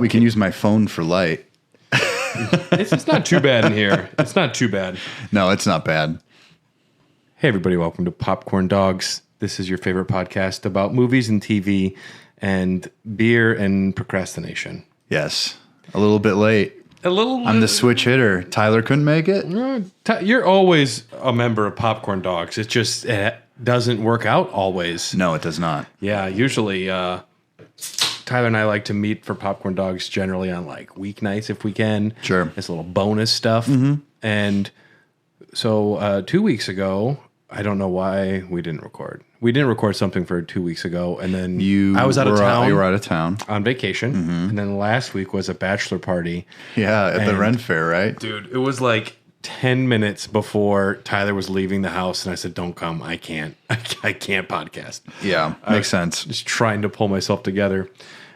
We can use my phone for light. It's not too bad in here. It's not too bad. No, it's not bad. Hey, everybody. Welcome to Popcorn Dogs. This is your favorite podcast about movies and TV and beer and procrastination. Yes. A little bit late. I'm the switch hitter. Tyler couldn't make it. You're always a member of Popcorn Dogs. It just doesn't work out always. No, it does not. Yeah, usually Tyler and I like to meet for Popcorn Dogs generally on like weeknights if we can. Sure. It's a little bonus stuff. Mm-hmm. And so 2 weeks ago, I don't know why we didn't record. We didn't record something for 2 weeks ago, and then I was out of town. You were out of town on vacation, and then last week was a bachelor party. Yeah, at the Ren Fair, right? Dude, it was like 10 minutes before Tyler was leaving the house, and I said, "Don't come. I can't. I can't podcast." Yeah, makes sense. Just trying to pull myself together.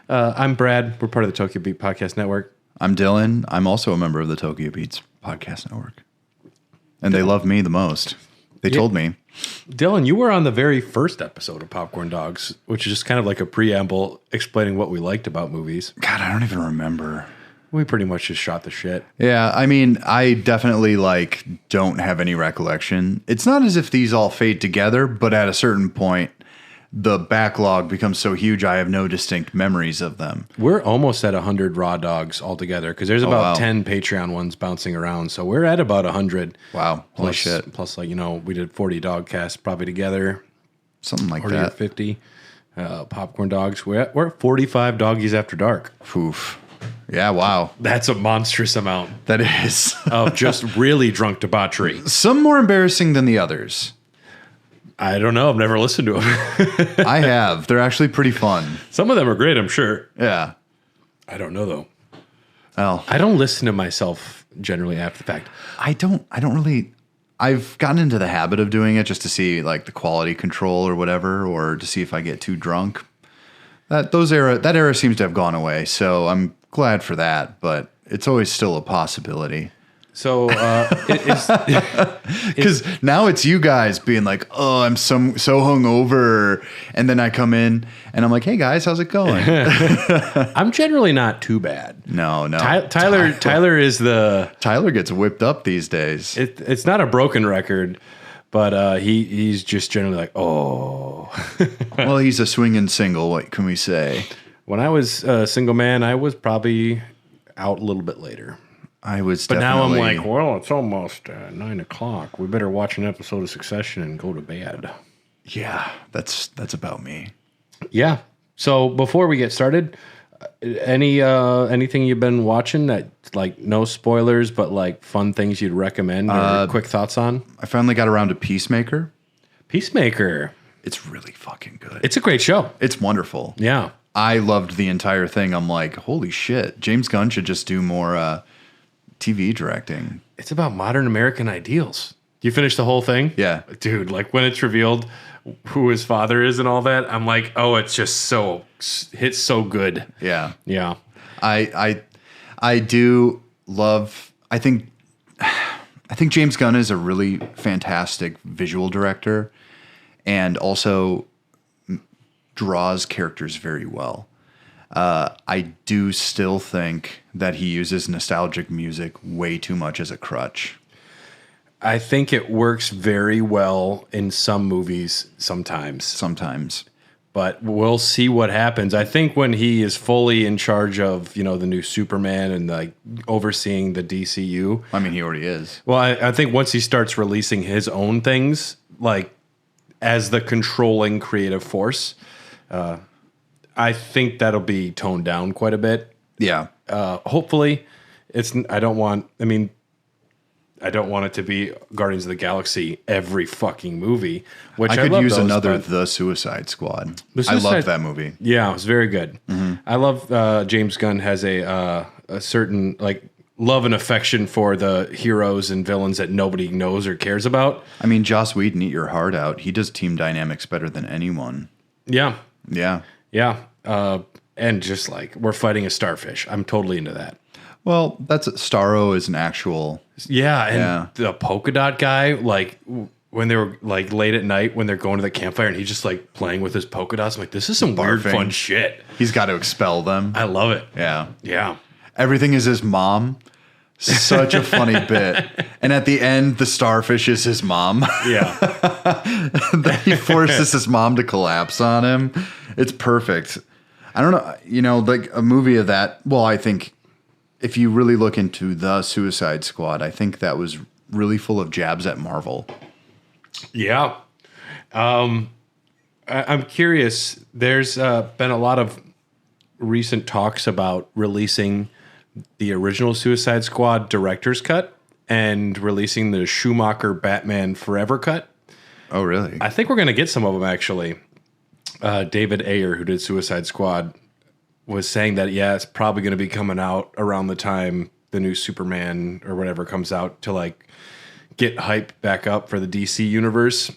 I'm Brad. We're part of the Tokyo Beat Podcast Network. I'm Dylan. I'm also a member of the Tokyo Beats Podcast Network, and they love me the most. They told me. Dylan, you were on the very first episode of Popcorn Dogs, which is just kind of like a preamble explaining what we liked about movies. God, I don't even remember. We pretty much just shot the shit. Yeah, I mean, I definitely don't have any recollection. It's not as if these all fade together, but at a certain point, the backlog becomes so huge, I have no distinct memories of them. We're almost at 100 raw dogs altogether because there's about 10 Patreon ones bouncing around. So we're at about 100. Wow. Holy plus, shit. Plus, we did 40 dog casts probably together. Something like 40 that. Or 50 popcorn dogs. We're at 45 doggies after dark. Oof. Yeah, wow. That's a monstrous amount. That is. Of just really drunk debauchery. Some more embarrassing than the others. I don't know. I've never listened to them. I have. They're actually pretty fun. Some of them are great, I'm sure. Yeah. I don't know, though. Oh. I don't listen to myself generally after the fact. I don't really. I've gotten into the habit of doing it just to see the quality control or whatever, or to see if I get too drunk. That era seems to have gone away, so I'm glad for that, but it's always still a possibility. So, because now it's you guys being like, "Oh, I'm so hungover," and then I come in and I'm like, "Hey guys, how's it going?" I'm generally not too bad. No. Tyler is the Tyler gets whipped up these days. It's not a broken record, but he's just generally like, "Oh." Well, he's a swinging single. What can we say? When I was a single man, I was probably out a little bit later. I was, but now I'm like, well, it's almost 9 o'clock. We better watch an episode of Succession and go to bed. Yeah, that's about me. Yeah. So before we get started, anything you've been watching that no spoilers, but fun things you'd recommend or quick thoughts on? I finally got around to Peacemaker. Peacemaker. It's really fucking good. It's a great show. It's wonderful. Yeah. I loved the entire thing. I'm like, holy shit, James Gunn should just do more TV directing. It's about modern American ideals. You finish the whole thing? Yeah. Dude, when it's revealed who his father is and all that, I'm like, oh, it's just hits so good. Yeah. Yeah. I do love, I think James Gunn is a really fantastic visual director and also draws characters very well. I do still think that he uses nostalgic music way too much as a crutch. I think it works very well in some movies sometimes. But we'll see what happens. I think when he is fully in charge of, the new Superman and overseeing the DCU. I mean, he already is. Well, I think once he starts releasing his own things, as the controlling creative force, I think that'll be toned down quite a bit. Yeah. Hopefully, I don't want it to be Guardians of the Galaxy every fucking movie. Which I could use another The Suicide Squad. I loved that movie. Yeah, it was very good. Mm-hmm. I love James Gunn has a certain love and affection for the heroes and villains that nobody knows or cares about. I mean, Joss Whedon, eat your heart out. He does team dynamics better than anyone. Yeah. Yeah. Yeah. And just we're fighting a starfish. I'm totally into that. Well, Starro is an actual... Yeah, and the polka dot guy, when they were like late at night when they're going to the campfire and he's just like playing with his polka dots. I'm like, this is some weird fun shit. He's got to expel them. I love it. Yeah. Yeah. Everything is his mom. Such a funny bit. And at the end, the starfish is his mom. Yeah. He forces his mom to collapse on him. It's perfect. I don't know, like a movie of that. Well, I think if you really look into the Suicide Squad, I think that was really full of jabs at Marvel. Yeah. I'm curious. There's been a lot of recent talks about releasing the original Suicide Squad director's cut and releasing the Schumacher Batman Forever cut. Oh, really? I think we're going to get some of them, actually. David Ayer, who did Suicide Squad, was saying that, yeah, it's probably going to be coming out around the time the new Superman or whatever comes out to, like, get hype back up for the DC universe.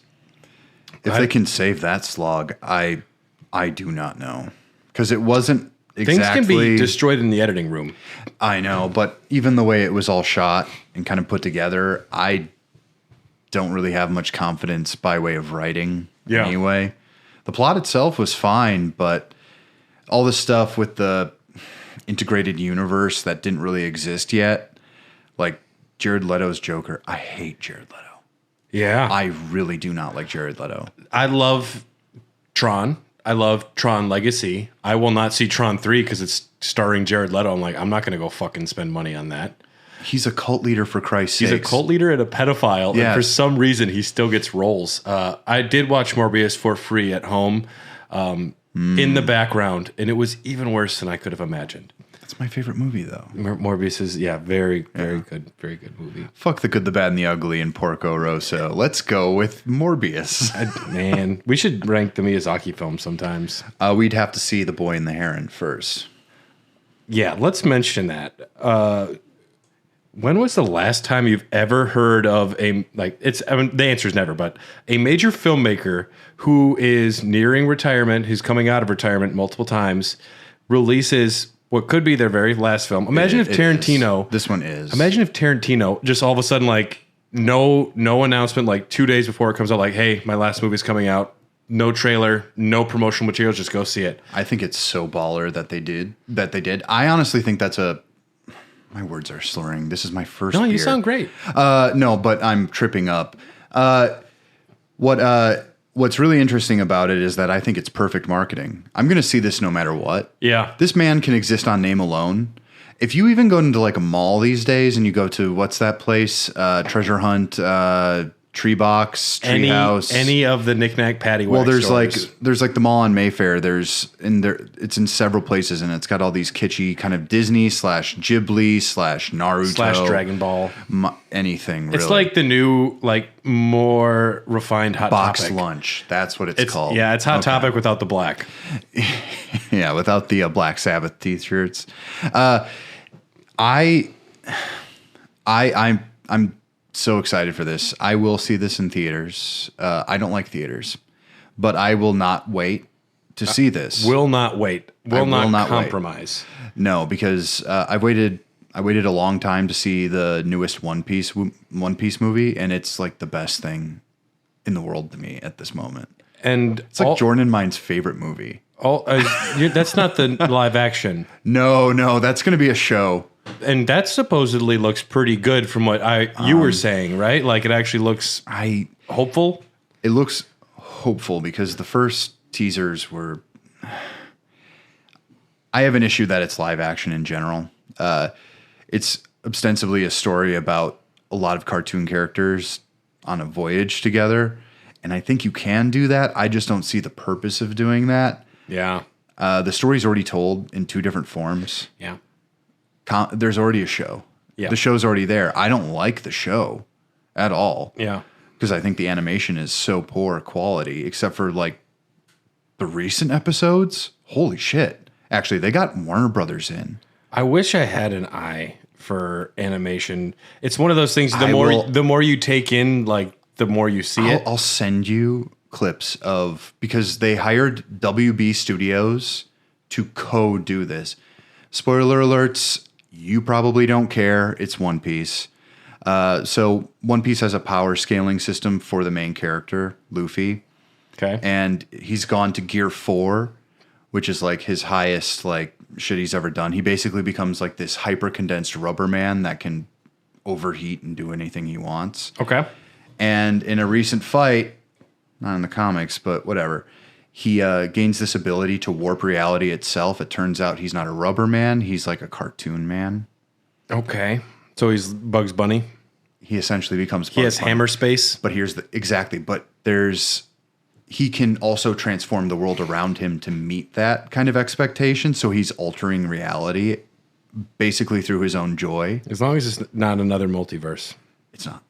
If they can save that slog, I do not know. Because it wasn't exactly... Things can be destroyed in the editing room. I know, but even the way it was all shot and kind of put together, I don't really have much confidence by way of writing anyway. The plot itself was fine, but all the stuff with the integrated universe that didn't really exist yet, like Jared Leto's Joker, I hate Jared Leto. Yeah. I really do not like Jared Leto. I love Tron. I love Tron Legacy. I will not see Tron 3 because it's starring Jared Leto. I'm like, I'm not going to go fucking spend money on that. He's a cult leader, for Christ's sake. He's a cult leader and a pedophile, and for some reason, he still gets roles. I did watch Morbius for free at home in the background, and it was even worse than I could have imagined. That's my favorite movie, though. Morbius is, very good movie. Fuck the good, the bad, and the ugly in Porco Rosso. Let's go with Morbius. Man, we should rank the Miyazaki films sometimes. We'd have to see The Boy and the Heron first. Yeah, let's mention that. When was the last time you've ever heard of the answer is never, but a major filmmaker who is nearing retirement, who's coming out of retirement multiple times, releases what could be their very last film? Imagine if Tarantino... This one is. Imagine if Tarantino just all of a sudden, like, no announcement, like 2 days before it comes out, like, hey, my last movie's coming out. No trailer, no promotional materials, just go see it. I think it's so baller that they did. I honestly think that's my words are slurring. This is my first beer. No, you sound great. No, but I'm tripping up. What's really interesting about it is that I think it's perfect marketing. I'm going to see this no matter what. Yeah. This man can exist on name alone. If you even go into like a mall these days and you go to, what's that place? Treasure Hunt, Tree Box, Tree House. Any of the knick-knack paddywhack there's like the mall on Mayfair. It's in several places, and it's got all these kitschy kind of Disney / Ghibli / Naruto / Dragon Ball. Anything really. It's like the new, like, more refined Hot Box Topic. Lunch. That's what it's called. Yeah, it's Hot Topic without the black. Yeah, without the Black Sabbath t-shirts. I'm so excited for this. I will see this in theaters. I don't like theaters, but I will not wait to see this. Will not wait. Will not compromise. Wait. No, because I waited a long time to see the newest One Piece movie, and it's like the best thing in the world to me at this moment. And it's like Jordan and mine's favorite movie. That's not the live action. No, that's going to be a show. And that supposedly looks pretty good from what you were saying, right? Like, it actually looks hopeful. It looks hopeful because the first teasers were... I have an issue that it's live action in general. It's ostensibly a story about a lot of cartoon characters on a voyage together. And I think you can do that. I just don't see the purpose of doing that. Yeah. The story's already told in 2 different forms. Yeah. There's already a show. Yeah. The show's already there. I don't like the show at all. Yeah. Because I think the animation is so poor quality, except for like the recent episodes. Holy shit. Actually, they got Warner Brothers in. I wish I had an eye for animation. It's one of those things, the more you take in, like, the more you see it. I'll send you clips because they hired WB Studios to co-do this. Spoiler alerts. You probably don't care. It's One Piece. So One Piece has a power scaling system for the main character, Luffy. Okay. And he's gone to gear 4, which is like his highest like shit he's ever done. He basically becomes like this hyper condensed rubber man that can overheat and do anything he wants. Okay. And in a recent fight, not in the comics, but whatever, he gains this ability to warp reality itself. It turns out he's not a rubber man. He's like a cartoon man. Okay. So he's Bugs Bunny. He essentially becomes Bugs He has Bunny. hammer space. But he can also transform the world around him to meet that kind of expectation. So he's altering reality basically through his own joy. As long as it's not another multiverse. It's not.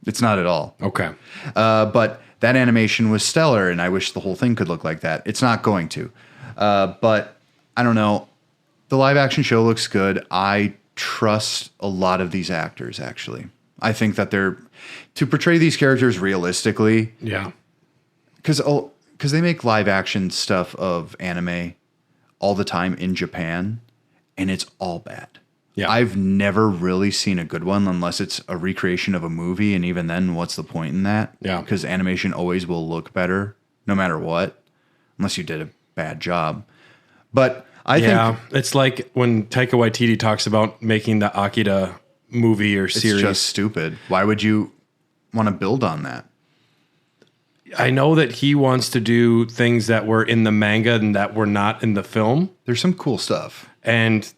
It's not at all. Okay. But that animation was stellar, and I wish the whole thing could look like that. It's not going to. But I don't know. The live action show looks good. I trust a lot of these actors, actually. I think that they're to portray these characters realistically. Yeah. Because they make live action stuff of anime all the time in Japan, and it's all bad. Yeah. I've never really seen a good one unless it's a recreation of a movie, and even then, what's the point in that? Yeah. Because animation always will look better, no matter what, unless you did a bad job. But I think it's like when Taika Waititi talks about making the Akira movie or series. It's just stupid. Why would you want to build on that? I know that he wants to do things that were in the manga and that were not in the film. There's some cool stuff. And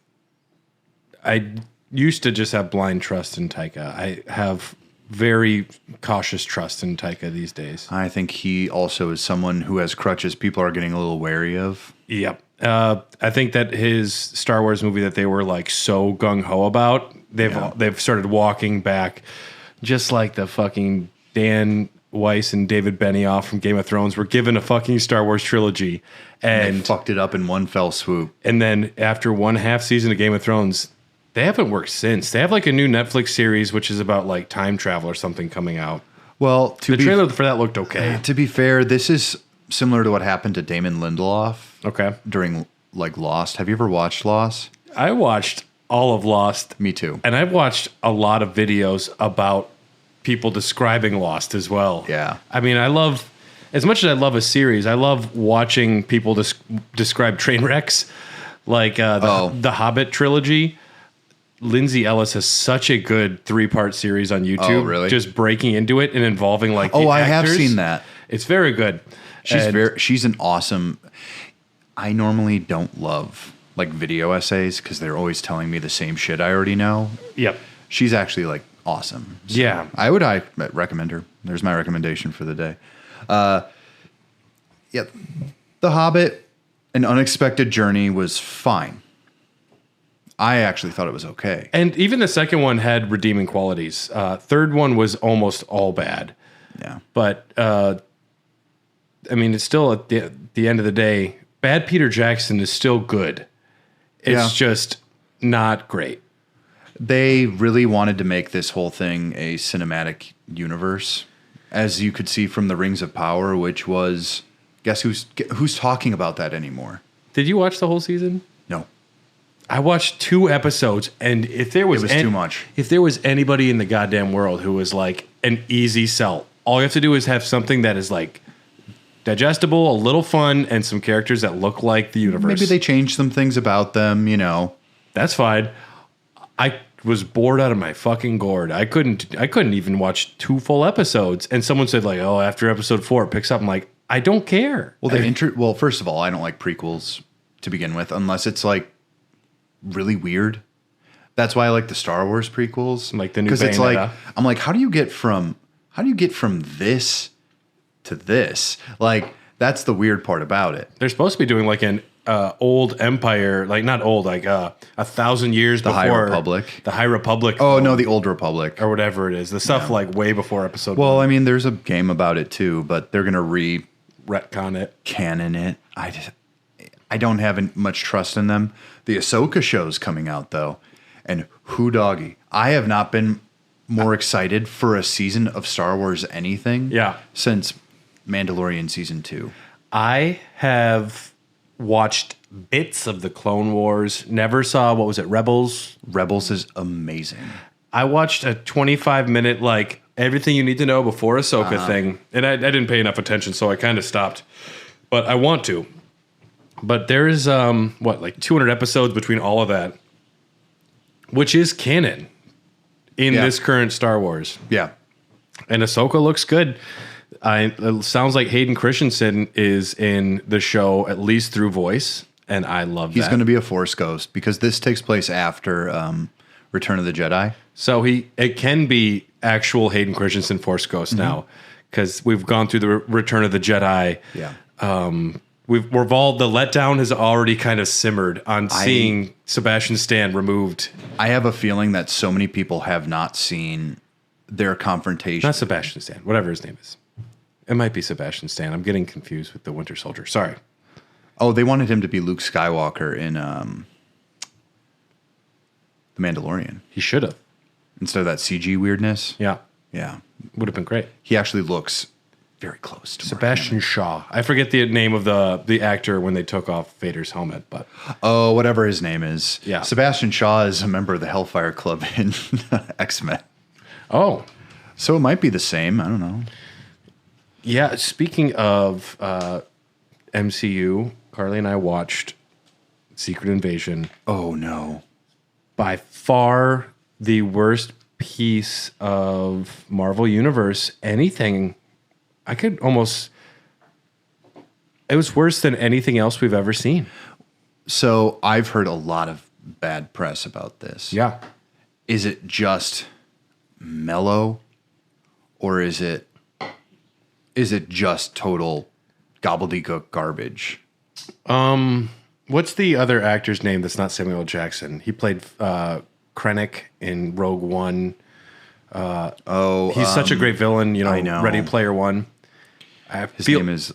I used to just have blind trust in Taika. I have very cautious trust in Taika these days. I think he also is someone who has crutches people are getting a little wary of. Yep. I think that his Star Wars movie that they were like so gung-ho about, they've started walking back, just like the fucking Dan Weiss and David Benioff from Game of Thrones were given a fucking Star Wars trilogy. And they fucked it up in one fell swoop. And then after 1/2 season of Game of Thrones, they haven't worked since. They have like a new Netflix series, which is about like time travel or something coming out. Well, the trailer for that looked okay. To be fair, this is similar to what happened to Damon Lindelof. Okay. During like Lost. Have you ever watched Lost? I watched all of Lost. Me too. And I've watched a lot of videos about people describing Lost as well. Yeah. I mean, as much as I love a series, I love watching people describe train wrecks, like the Hobbit trilogy. Lindsay Ellis has such a good 3-part series on YouTube. Oh, really? Just breaking into it and involving like the I actors. have seen that. It's very good. She's an awesome. I normally don't love like video essays because they're always telling me the same shit I already know. Yep. She's actually like awesome. So yeah. I recommend her. There's my recommendation for the day. The Hobbit, An Unexpected Journey was fine. I actually thought it was okay. And even the second one had redeeming qualities. Third one was almost all bad. Yeah. But, I mean, it's still at the end of the day, bad Peter Jackson is still good. It's just not great. They really wanted to make this whole thing a cinematic universe, as you could see from the Rings of Power, which was, guess who's talking about that anymore? Did you watch the whole season? No. I watched 2 episodes, and if there was too much. If there was anybody in the goddamn world who was like an easy sell, all you have to do is have something that is like digestible, a little fun, and some characters that look like the universe. Maybe they changed some things about them, you know. That's fine. I was bored out of my fucking gourd. I couldn't even watch 2 full episodes. And someone said like, "Oh, after episode 4 it picks up." I'm like, I don't care. Well, first of all, I don't like prequels to begin with, unless it's like really weird. That's why I like the Star Wars prequels, like the new because it's Bayonetta. like I'm like, how do you get from this to this? Like that's the weird part about it. They're supposed to be doing like an old empire, like not old, like 1,000 years before High Republic. The High Republic. Oh no, the Old Republic or whatever it is. The stuff like way before episode. Well, 1. I mean, there's a game about it too, but they're gonna retcon it, canon it. I don't have much trust in them. The Ahsoka show's coming out though, and who doggy, I have not been more excited for a season of Star Wars anything. Since Mandalorian season 2. I have watched bits of the Clone Wars. Never saw, what was it, Rebels? Rebels is amazing. I watched a 25-minute, like, everything you need to know before Ahsoka thing. And I didn't pay enough attention, so I kind of stopped. But I want to. But there is, 200 episodes between all of that, which is canon in this current Star Wars. Yeah. And Ahsoka looks good. It sounds like Hayden Christensen is in the show, at least through voice, and I love that. He's going to be a Force ghost because this takes place after Return of the Jedi. So it can be actual Hayden Christensen Force ghost now, because we've gone through the Return of the Jedi. Yeah. We've all, the letdown has already kind of simmered on seeing Sebastian Stan removed. I have a feeling that so many people have not seen their confrontation. Not Sebastian Stan, whatever his name is. It might be Sebastian Stan. I'm getting confused with the Winter Soldier. Sorry. Oh, they wanted him to be Luke Skywalker in The Mandalorian. He should have. Instead of that CG weirdness. Yeah. Yeah. Would have been great. He actually looks very close to Sebastian Shaw. I forget the name of the actor when they took off Vader's helmet, but whatever his name is. Yeah. Sebastian Shaw is a member of the Hellfire Club in X-Men. Oh. So it might be the same. I don't know. Yeah, speaking of MCU, Carly and I watched Secret Invasion. Oh, no. By far the worst piece of Marvel Universe. Anything. I could almost... It was worse than anything else we've ever seen. So I've heard a lot of bad press about this. Yeah. Is it just mellow, or is it just total gobbledygook garbage? What's the other actor's name that's not Samuel L. Jackson? He played Krennic in Rogue One. He's such a great villain, I know. Ready Player One. His name is...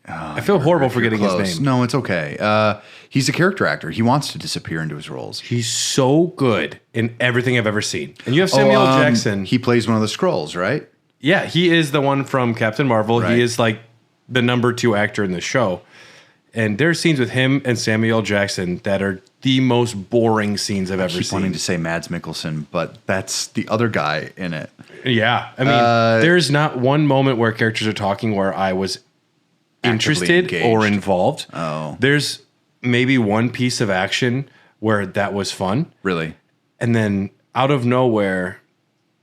I feel horrible forgetting his name. No, it's okay. He's a character actor. He wants to disappear into his roles. He's so good in everything I've ever seen. And you have Samuel L. Jackson. He plays one of the Skrulls, right? Yeah, he is the one from Captain Marvel. Right. He is like the number 2 actor in the show. And there are scenes with him and Samuel L. Jackson that are the most boring scenes I've ever seen. I keep wanting to say Mads Mikkelsen, but that's the other guy in it. Yeah. I mean, there's not one moment where characters are talking where I was interested or involved. Oh. There's maybe one piece of action where that was fun. Really? And then out of nowhere,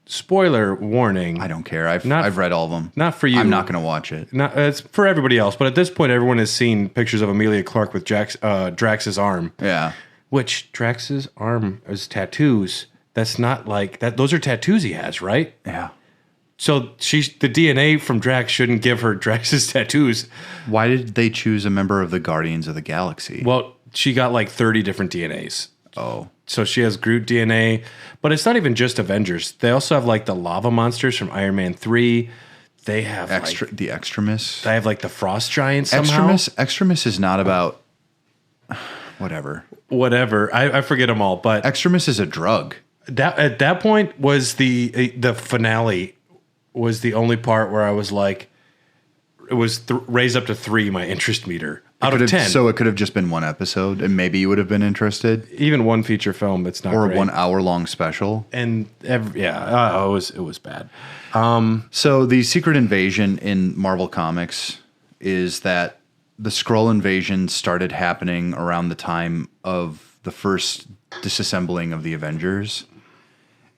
spoiler warning. I don't care. I've read all of them. Not for you. I'm not going to watch it. It's for everybody else. But at this point, everyone has seen pictures of Emilia Clarke with Drax's arm. Yeah. Which Drax's arm is tattoos. That's not like that. Those are tattoos he has, right? Yeah. So the DNA from Drax shouldn't give her Drax's tattoos. Why did they choose a member of the Guardians of the Galaxy? Well, she got like 30 different DNAs. Oh. So she has Groot DNA, but it's not even just Avengers. They also have like the lava monsters from Iron Man 3. They have the Extremis. They have like the frost giants somehow. Extremis is not about whatever. I forget them all, but Extremis is a drug. That at that point was the finale was the only part where I was like, it was raised up to 3, my interest meter out of 10. So it could have just been one episode, and maybe you would have been interested. Even one feature film, it's not. Or great. a 1 hour long special. And it was bad. So the Secret Invasion in Marvel Comics is that the Skrull invasion started happening around the time of the first disassembling of the Avengers,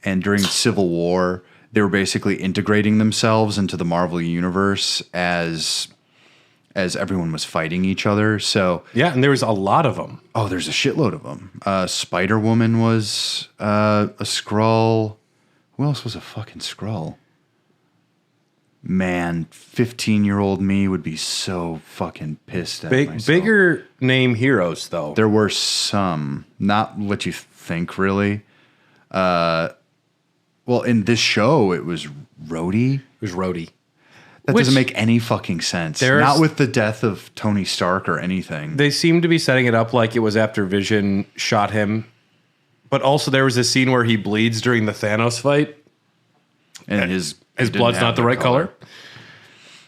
and during Civil War, they were basically integrating themselves into the Marvel universe as everyone was fighting each other. So yeah, and there was a lot of them. Oh, there's a shitload of them. Spider-Woman was a Skrull. Who else was a fucking Skrull? Man, 15-year-old me would be so fucking pissed at myself. Bigger name heroes, though. There were some. Not what you think, really. Well, in this show, it was Rhodey. It was Rhodey. That doesn't make any fucking sense. Not with the death of Tony Stark or anything. They seem to be setting it up like it was after Vision shot him. But also there was a scene where he bleeds during the Thanos fight. And his blood's not the right color.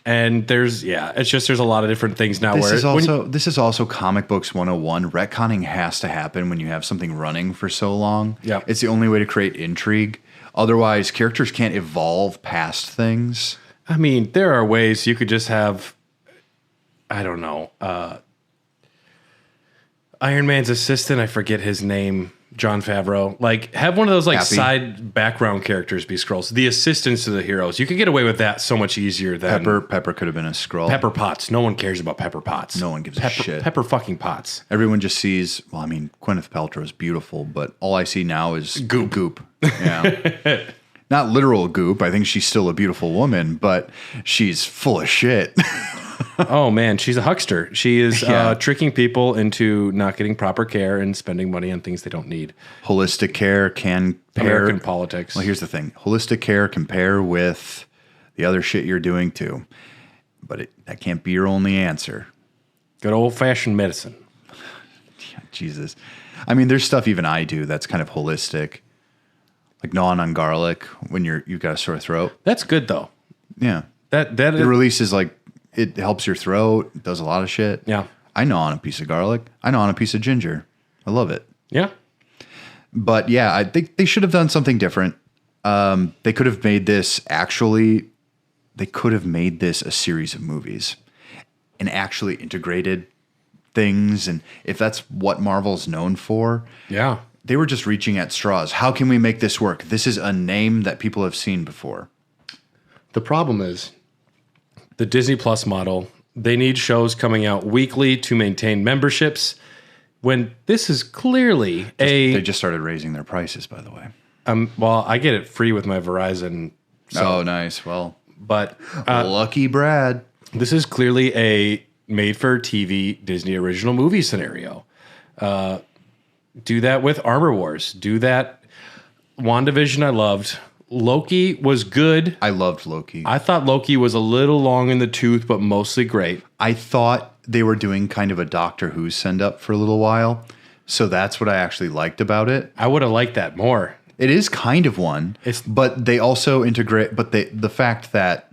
And there's a lot of different things now. This is also comic books 101. Retconning has to happen when you have something running for so long. Yeah. It's the only way to create intrigue. Otherwise, characters can't evolve past things. I mean, there are ways you could just have, I don't know, Iron Man's assistant, I forget his name, Jon Favreau. Like, have one of those like Happy. side background characters be Skrulls. The assistants to the heroes. You could get away with that so much easier than Pepper could have been a Skrull. Pepper Potts. No one cares about Pepper Potts. No one gives a shit. Pepper fucking Potts. Everyone just sees, well, I mean, Gwyneth Paltrow is beautiful, but all I see now is goop. Yeah. Not literal goop. I think she's still a beautiful woman, but she's full of shit. Oh, man. She's a huckster. She is tricking people into not getting proper care and spending money on things they don't need. Holistic care can pair. American politics. Well, here's the thing. Holistic care can pair with the other shit you're doing too. But that can't be your only answer. Good old-fashioned medicine. Yeah, Jesus. I mean, there's stuff even I do that's kind of holistic. Like gnawing on garlic when you've got a sore throat. That's good, though. Yeah. It releases like, it helps your throat. It does a lot of shit. Yeah. I gnaw on a piece of garlic. I gnaw on a piece of ginger. I love it. Yeah. But yeah, I think they should have done something different. They could have made this a series of movies and actually integrated things. And if that's what Marvel's known for, Yeah. they were just reaching at straws. How can we make this work? This is a name that people have seen before. The problem is the Disney Plus model. They need shows coming out weekly to maintain memberships when this is clearly They just started raising their prices, by the way. Well, I get it free with my Verizon. Oh, nice. Well, But lucky Brad. this is clearly a made-for-TV Disney original movie scenario. Do that with Armor Wars. Do that. WandaVision I loved. Loki was good. I loved Loki. I thought Loki was a little long in the tooth, but mostly great. I thought they were doing kind of a Doctor Who send-up for a little while. So that's what I actually liked about it. I would have liked that more. It is kind of one, but they also integrate. But the fact that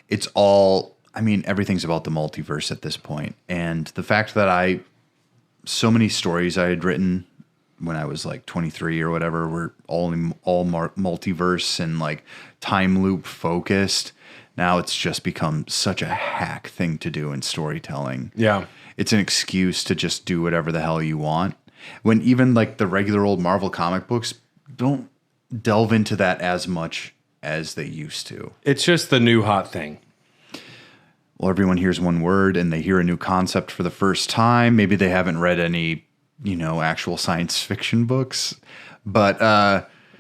it's all, I mean, everything's about the multiverse at this point, and the fact that so many stories I had written when I was like 23 or whatever were all multiverse and like time loop focused. Now it's just become such a hack thing to do in storytelling. Yeah, it's an excuse to just do whatever the hell you want. When even like the regular old Marvel comic books don't delve into that as much as they used to. It's just the new hot thing. Well, everyone hears one word and they hear a new concept for the first time. Maybe they haven't read any, actual science fiction books. But,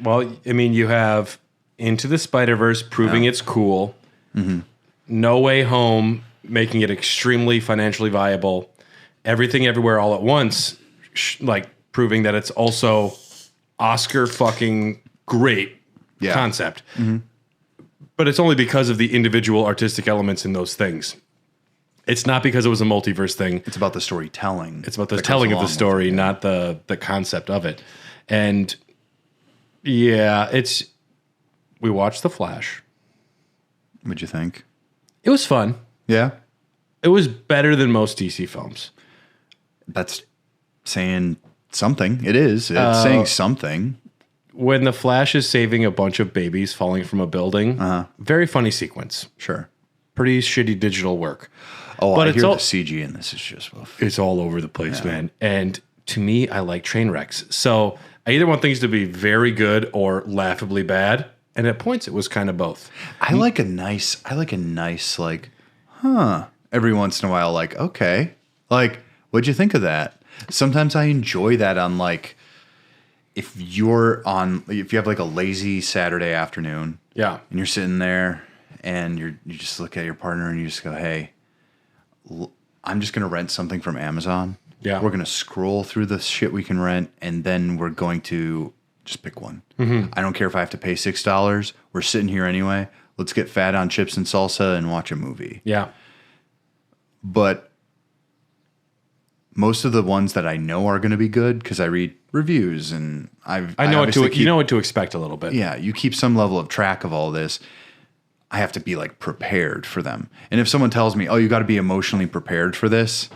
well, I mean, you have Into the Spider-Verse proving it's cool. Mm-hmm. No Way Home making it extremely financially viable. Everything Everywhere All at Once, like proving that it's also Oscar fucking great concept. Mm-hmm. But it's only because of the individual artistic elements in those things. It's not because it was a multiverse thing. It's about the storytelling. It's about the telling of the story, not the concept of it. And yeah, we watched The Flash. What'd you think? It was fun. Yeah? It was better than most DC films. That's saying something. It is. It's saying something. When the Flash is saving a bunch of babies falling from a building, very funny sequence. Sure. Pretty shitty digital work. Oh, but I hear the CG in this is just... It's all over the place, man. And to me, I like train wrecks. So I either want things to be very good or laughably bad. And at points, it was kind of both. I like a nice, every once in a while, like, okay. Like, what'd you think of that? Sometimes I enjoy that on, like, if you have, like, a lazy Saturday afternoon. Yeah. And you're sitting there and you just look at your partner and you just go, hey, I'm just going to rent something from Amazon. Yeah. We're going to scroll through the shit we can rent, and then we're going to just pick one. Mm-hmm. I don't care if I have to pay $6. We're sitting here anyway. Let's get fat on chips and salsa and watch a movie. Yeah. But most of the ones that I know are going to be good because I read reviews and I know what to expect a little bit. Yeah, you keep some level of track of all this. I have to be like prepared for them. And if someone tells me, "Oh, you got to be emotionally prepared for this,"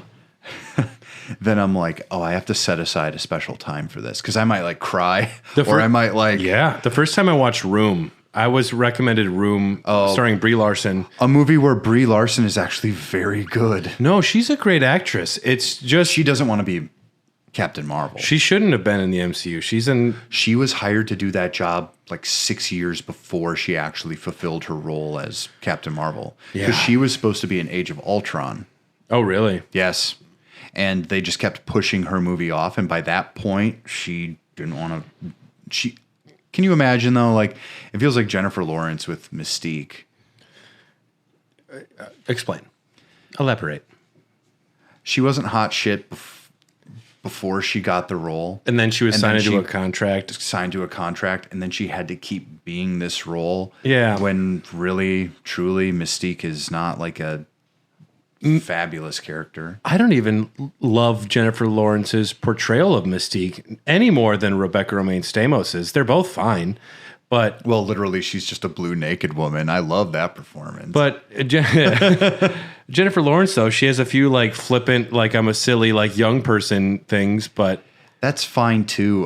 then I'm like, oh, I have to set aside a special time for this because I might like cry I might like. Yeah. The first time I watched Room, I was recommended Room starring Brie Larson. A movie where Brie Larson is actually very good. No, she's a great actress. It's just she doesn't want to be Captain Marvel. She shouldn't have been in the MCU. She was hired to do that job like 6 years before she actually fulfilled her role as Captain Marvel. Because she was supposed to be in Age of Ultron. Oh, really? Yes. And they just kept pushing her movie off. And by that point, she didn't want to. Can you imagine, though? Like, it feels like Jennifer Lawrence with Mystique. Explain. Elaborate. She wasn't hot shit before she got the role. And then she was signed to a contract. Signed to a contract, and then she had to keep being this role. Yeah. When really, truly, Mystique is not like a fabulous character. I don't even love Jennifer Lawrence's portrayal of Mystique any more than Rebecca Romaine Stamos's. They're both fine. But well, literally, she's just a blue naked woman. I love that performance. But Jennifer Lawrence, though, she has a few like flippant, like I'm a silly, like young person things. But that's fine too.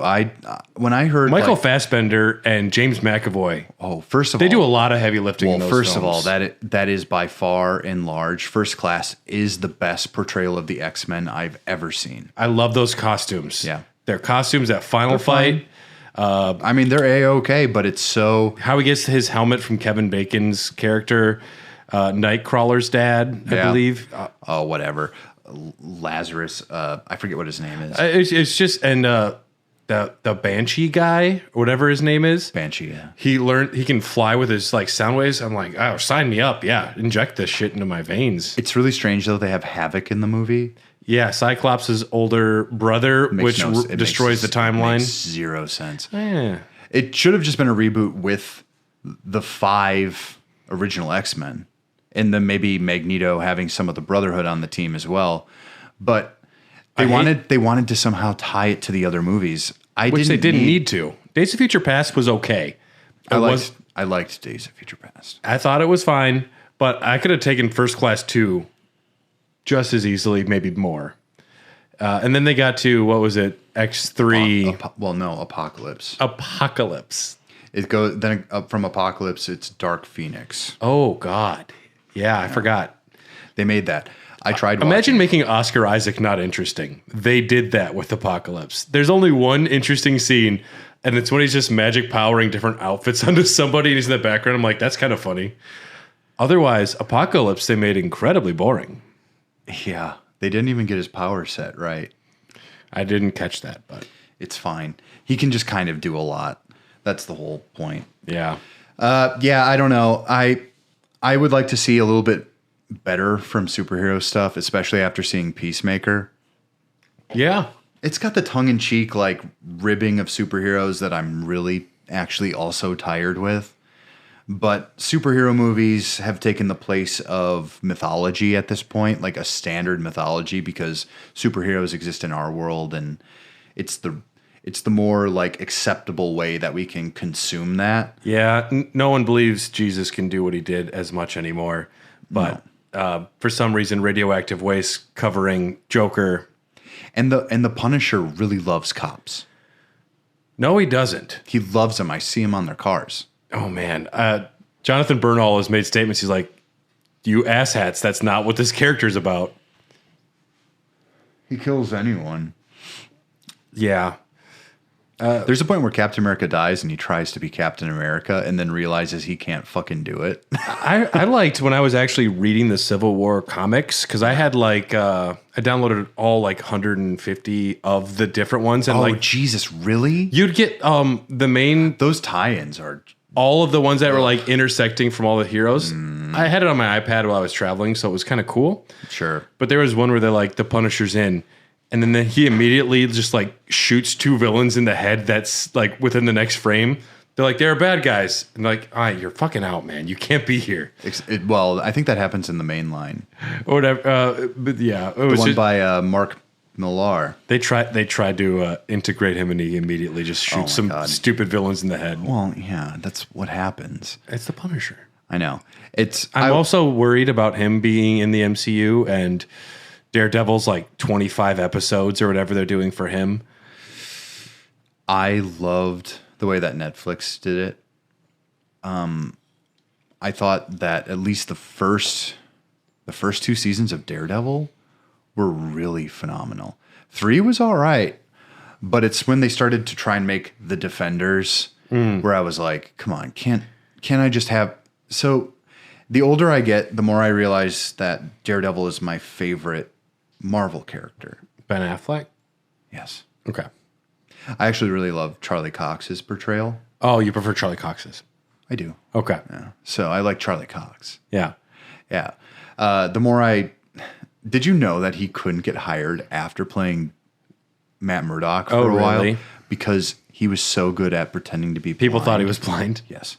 When I heard Michael Fassbender and James McAvoy. Oh, first of all, they do a lot of heavy lifting. In those first films. of all, that is by far and large, First Class is the best portrayal of the X-Men I've ever seen. I love those costumes. Yeah, their costumes at Final Fight. I mean, they're A-okay, but it's so... How he gets his helmet from Kevin Bacon's character, Nightcrawler's dad, I believe. Whatever. Lazarus, I forget what his name is. It's just... And the Banshee guy, or whatever his name is. Banshee, yeah. He can fly with his like sound waves. I'm like, oh, sign me up. Yeah, inject this shit into my veins. It's really strange, though. They have Havoc in the movie. Yeah, Cyclops' older brother, which destroys the timeline. Makes zero sense. Yeah. It should have just been a reboot with the 5 original X-Men, and then maybe Magneto having some of the Brotherhood on the team as well. But they wanted to somehow tie it to the other movies. Which they didn't need to. Days of Future Past was okay. I liked Days of Future Past. I thought it was fine, but I could have taken First Class 2 just as easily, maybe more. And then they got to, what was it, X3? Apocalypse. Apocalypse. It goes then up from Apocalypse. It's Dark Phoenix. Oh God, yeah, I forgot. They made that. I tried. Imagine making Oscar Isaac not interesting. They did that with Apocalypse. There's only one interesting scene, and it's when he's just magic powering different outfits onto somebody, and he's in the background. I'm like, that's kind of funny. Otherwise, Apocalypse they made incredibly boring. Yeah, they didn't even get his power set right. I didn't catch that, but it's fine. He can just kind of do a lot. That's the whole point. Yeah. I don't know. I would like to see a little bit better from superhero stuff, especially after seeing Peacemaker. Yeah. It's got the tongue-in-cheek, like, ribbing of superheroes that I'm really actually also tired with. But superhero movies have taken the place of mythology at this point, like a standard mythology, because superheroes exist in our world, and it's the more like acceptable way that we can consume that. Yeah, no one believes Jesus can do what he did as much anymore. But for some reason, Radioactive Waste covering Joker, and the Punisher really loves cops. No, he doesn't. He loves them. I see him on their cars. Oh, man. Jonathan Bernal has made statements. He's like, you asshats, that's not what this character's about. He kills anyone. Yeah. There's a point where Captain America dies and he tries to be Captain America and then realizes he can't fucking do it. I liked when I was actually reading the Civil War comics, because I had like, I downloaded all like 150 of the different ones. And like, Jesus, really? You'd get the main... Those tie-ins are... All of the ones that were like intersecting from all the heroes. I had it on my iPad while I was traveling, so it was kind of cool. Sure. But there was one where they're like, the Punisher's in, and then he immediately just like shoots 2 villains in the head that's like within the next frame. They're like, they're bad guys. And they're like, all right, you're fucking out, man. You can't be here. Well, I think that happens in the main line. Or whatever. But yeah. It was the one by Mark Millar. They tried to integrate him, and he immediately just shoots some stupid villains in the head. Well, yeah, that's what happens. It's the Punisher. I know. I'm also worried about him being in the MCU and Daredevil's like 25 episodes or whatever they're doing for him. I loved the way that Netflix did it. I thought that at least the first 2 seasons of Daredevil were really phenomenal. 3 was all right, but it's when they started to try and make the Defenders where I was like, come on, can't I just have... So the older I get, the more I realize that Daredevil is my favorite Marvel character. Ben Affleck? Yes. Okay. I actually really love Charlie Cox's portrayal. Oh, you prefer Charlie Cox's? I do. Okay. Yeah. So I like Charlie Cox. Yeah. Yeah. Did you know that he couldn't get hired after playing Matt Murdock for a while? Because he was so good at pretending to be blind. People thought he was blind? Yes.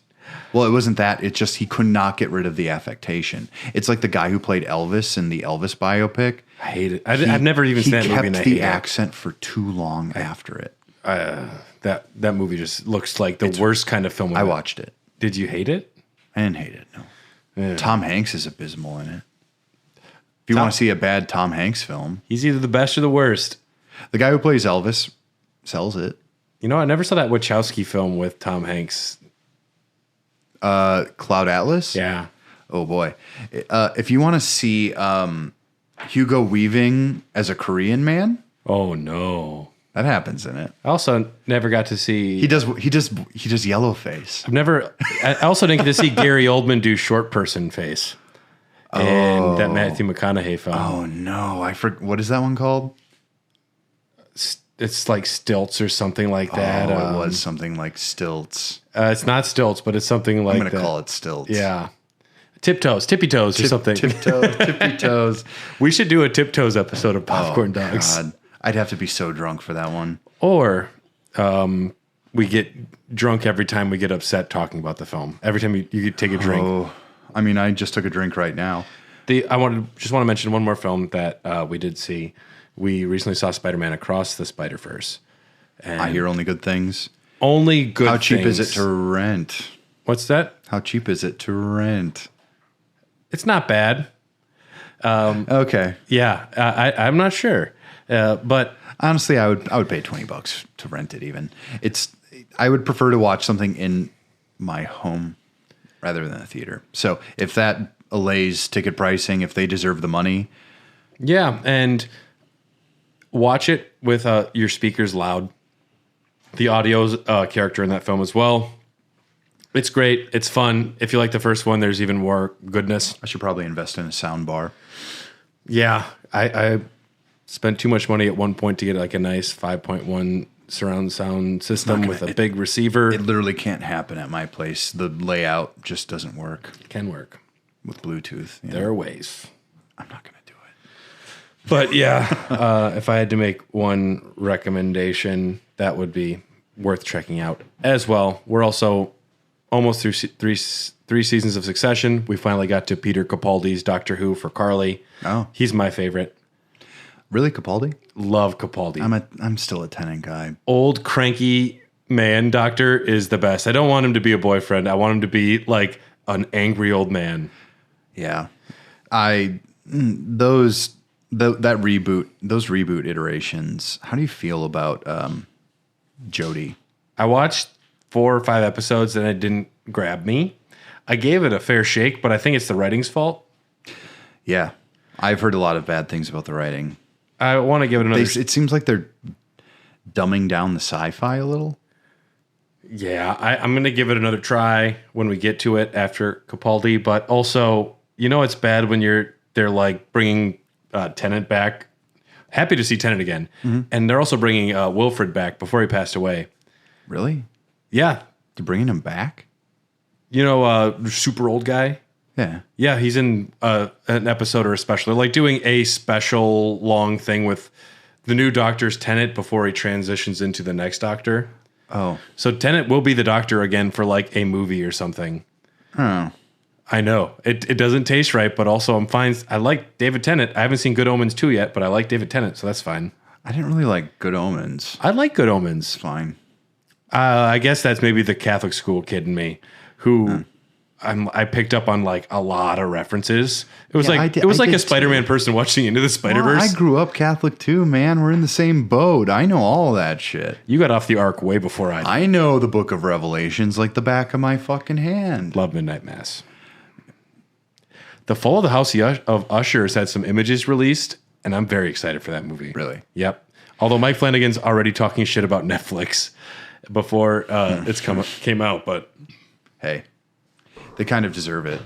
Well, it wasn't that. It's just he could not get rid of the affectation. It's like the guy who played Elvis in the Elvis biopic. I hate it. I've never even seen that movie. He kept the accent for too long after it. That movie just looks like the worst kind of film. I watched it. Did you hate it? I didn't hate it, no. Yeah. Tom Hanks is abysmal in it. If you want to see a bad Tom Hanks film. He's either the best or the worst. The guy who plays Elvis sells it. You know, I never saw that Wachowski film with Tom Hanks. Cloud Atlas? Yeah. Oh, boy. If you want to see Hugo Weaving as a Korean man. Oh, no. That happens in it. I also never got to see... He does yellow face. I also didn't get to see Gary Oldman do short person face. And that Matthew McConaughey film. Oh, no. What is that one called? It's like Stilts or something like that. Oh, it was something like Stilts. It's not Stilts, but it's something like that. I'm going to call it Stilts. Yeah. Tippy Toes or something. Tippy Toes. We should do a Tiptoes episode of Popcorn Dogs. God. I'd have to be so drunk for that one. Or we get drunk every time we get upset talking about the film. Every time you take a drink. Oh, I mean, I just took a drink right now. I want to mention one more film that we did see. We recently saw Spider-Man Across the Spider-Verse. And I hear only good things. Only good things. How cheap is it to rent? What's that? How cheap is it to rent? It's not bad. Okay. Yeah, I'm not sure. But honestly, I would pay $20 to rent it even. I would prefer to watch something in my home rather than a theater. So if that allays ticket pricing, if they deserve the money. Yeah, and watch it with your speakers loud. The audio's character in that film as well. It's great. It's fun. If you like the first one, there's even more goodness. I should probably invest in a sound bar. Yeah, I spent too much money at one point to get like a nice 5.1 surround sound system with a big receiver. It literally can't happen at my place. The layout just doesn't work. It can work. With Bluetooth. There are ways. I'm not going to do it. But yeah, if I had to make one recommendation, that would be worth checking out as well. We're also almost through three seasons of Succession. We finally got to Peter Capaldi's Doctor Who for Carly. Oh. He's my favorite. Really, Capaldi? Love Capaldi. I'm still a Tennant guy. Old cranky man doctor is the best. I don't want him to be a boyfriend. I want him to be like an angry old man. Yeah. Those reboot iterations. How do you feel about Jodie? I watched 4 or 5 episodes and it didn't grab me. I gave it a fair shake, but I think it's the writing's fault. Yeah. I've heard a lot of bad things about the writing. I want to give it another... It seems like they're dumbing down the sci-fi a little. Yeah, I'm going to give it another try when we get to it after Capaldi. But also, it's bad when they're like bringing Tennant back. Happy to see Tennant again. Mm-hmm. And they're also bringing Wilfred back before he passed away. Really? Yeah. They're bringing him back? Super old guy. Yeah. Yeah, he's in an episode or a special. They're like doing a special long thing with the new Doctor's Tennant before he transitions into the next Doctor. Oh. So Tennant will be the Doctor again for like a movie or something. Oh. I know. It doesn't taste right, but also I'm fine. I like David Tennant. I haven't seen Good Omens 2 yet, but I like David Tennant, so that's fine. I didn't really like Good Omens. I like Good Omens. It's fine. I guess that's maybe the Catholic school kid in me who I picked up on like a lot of references. It was it was like a Spider-Man person watching Into the Spider-Verse. Well, I grew up Catholic too, man. We're in the same boat. I know all that shit. You got off the ark way before I did. I know the Book of Revelations like the back of my fucking hand. Love Midnight Mass. The Fall of the House of Usher had some images released, and I'm very excited for that movie. Really? Yep. Although Mike Flanagan's already talking shit about Netflix before it's came out, but hey, they kind of deserve it.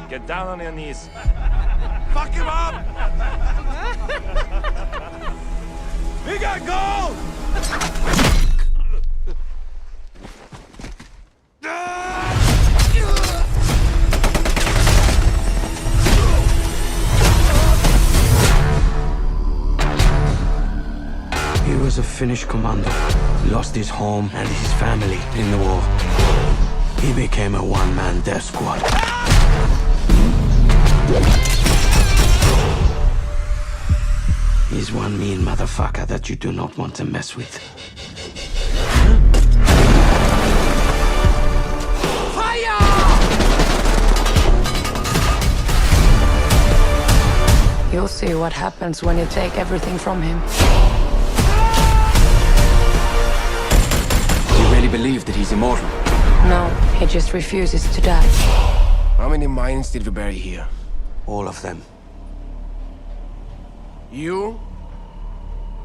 Get down on your knees. Fuck him up! We got gold! He was a Finnish commando, lost his home and his family in the war. He became a one-man death squad. He's one mean motherfucker that you do not want to mess with. Fire! You'll see what happens when you take everything from him. Do you really believe that he's immortal? No, he just refuses to die. How many mines did we bury here? All of them. You?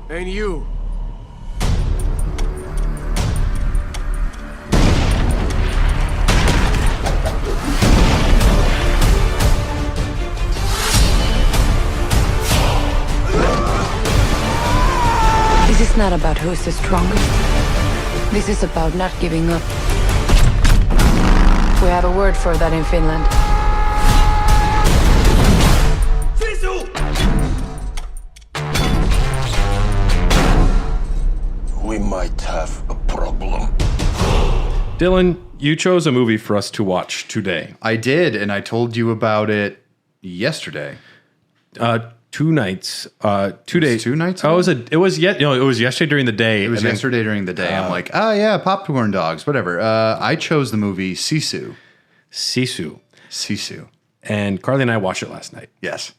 And you? This is not about who's the strongest. This is about not giving up. We have a word for that in Finland. Sisu! We might have a problem. Dylan, you chose a movie for us to watch today. I did, and I told you about it yesterday. 2 nights, 2 days. 2 nights Oh, ago? it was yesterday during the day. It was yesterday during the day. I'm like, oh yeah, popcorn dogs, whatever. I chose the movie Sisu. Sisu. And Carly and I watched it last night. Yes.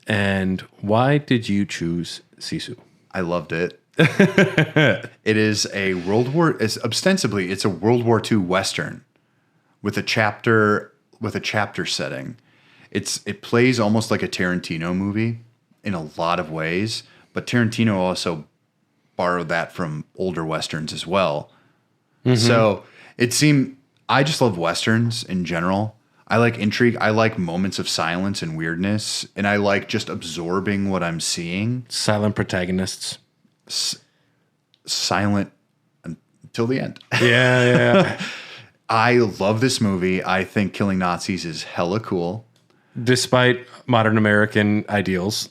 And why did you choose Sisu? I loved it. It is a ostensibly it's a World War II Western with a chapter setting. It plays almost like a Tarantino movie in a lot of ways, but Tarantino also borrowed that from older Westerns as well. Mm-hmm. So I just love Westerns in general. I like intrigue. I like moments of silence and weirdness, and I like just absorbing what I'm seeing. Silent protagonists. Silent until the end. Yeah. I love this movie. I think killing Nazis is hella cool. Despite modern American ideals.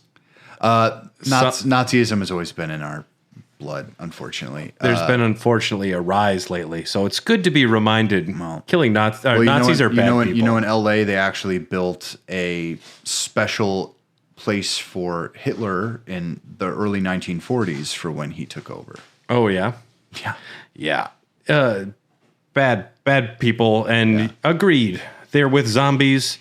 Nazism has always been in our blood, unfortunately. There's been, unfortunately, a rise lately. So it's good to be reminded killing Nazis are bad people. You know, in L.A., they actually built a special place for Hitler in the early 1940s for when he took over. Oh, yeah? Yeah. Bad people, and agreed. They're with zombies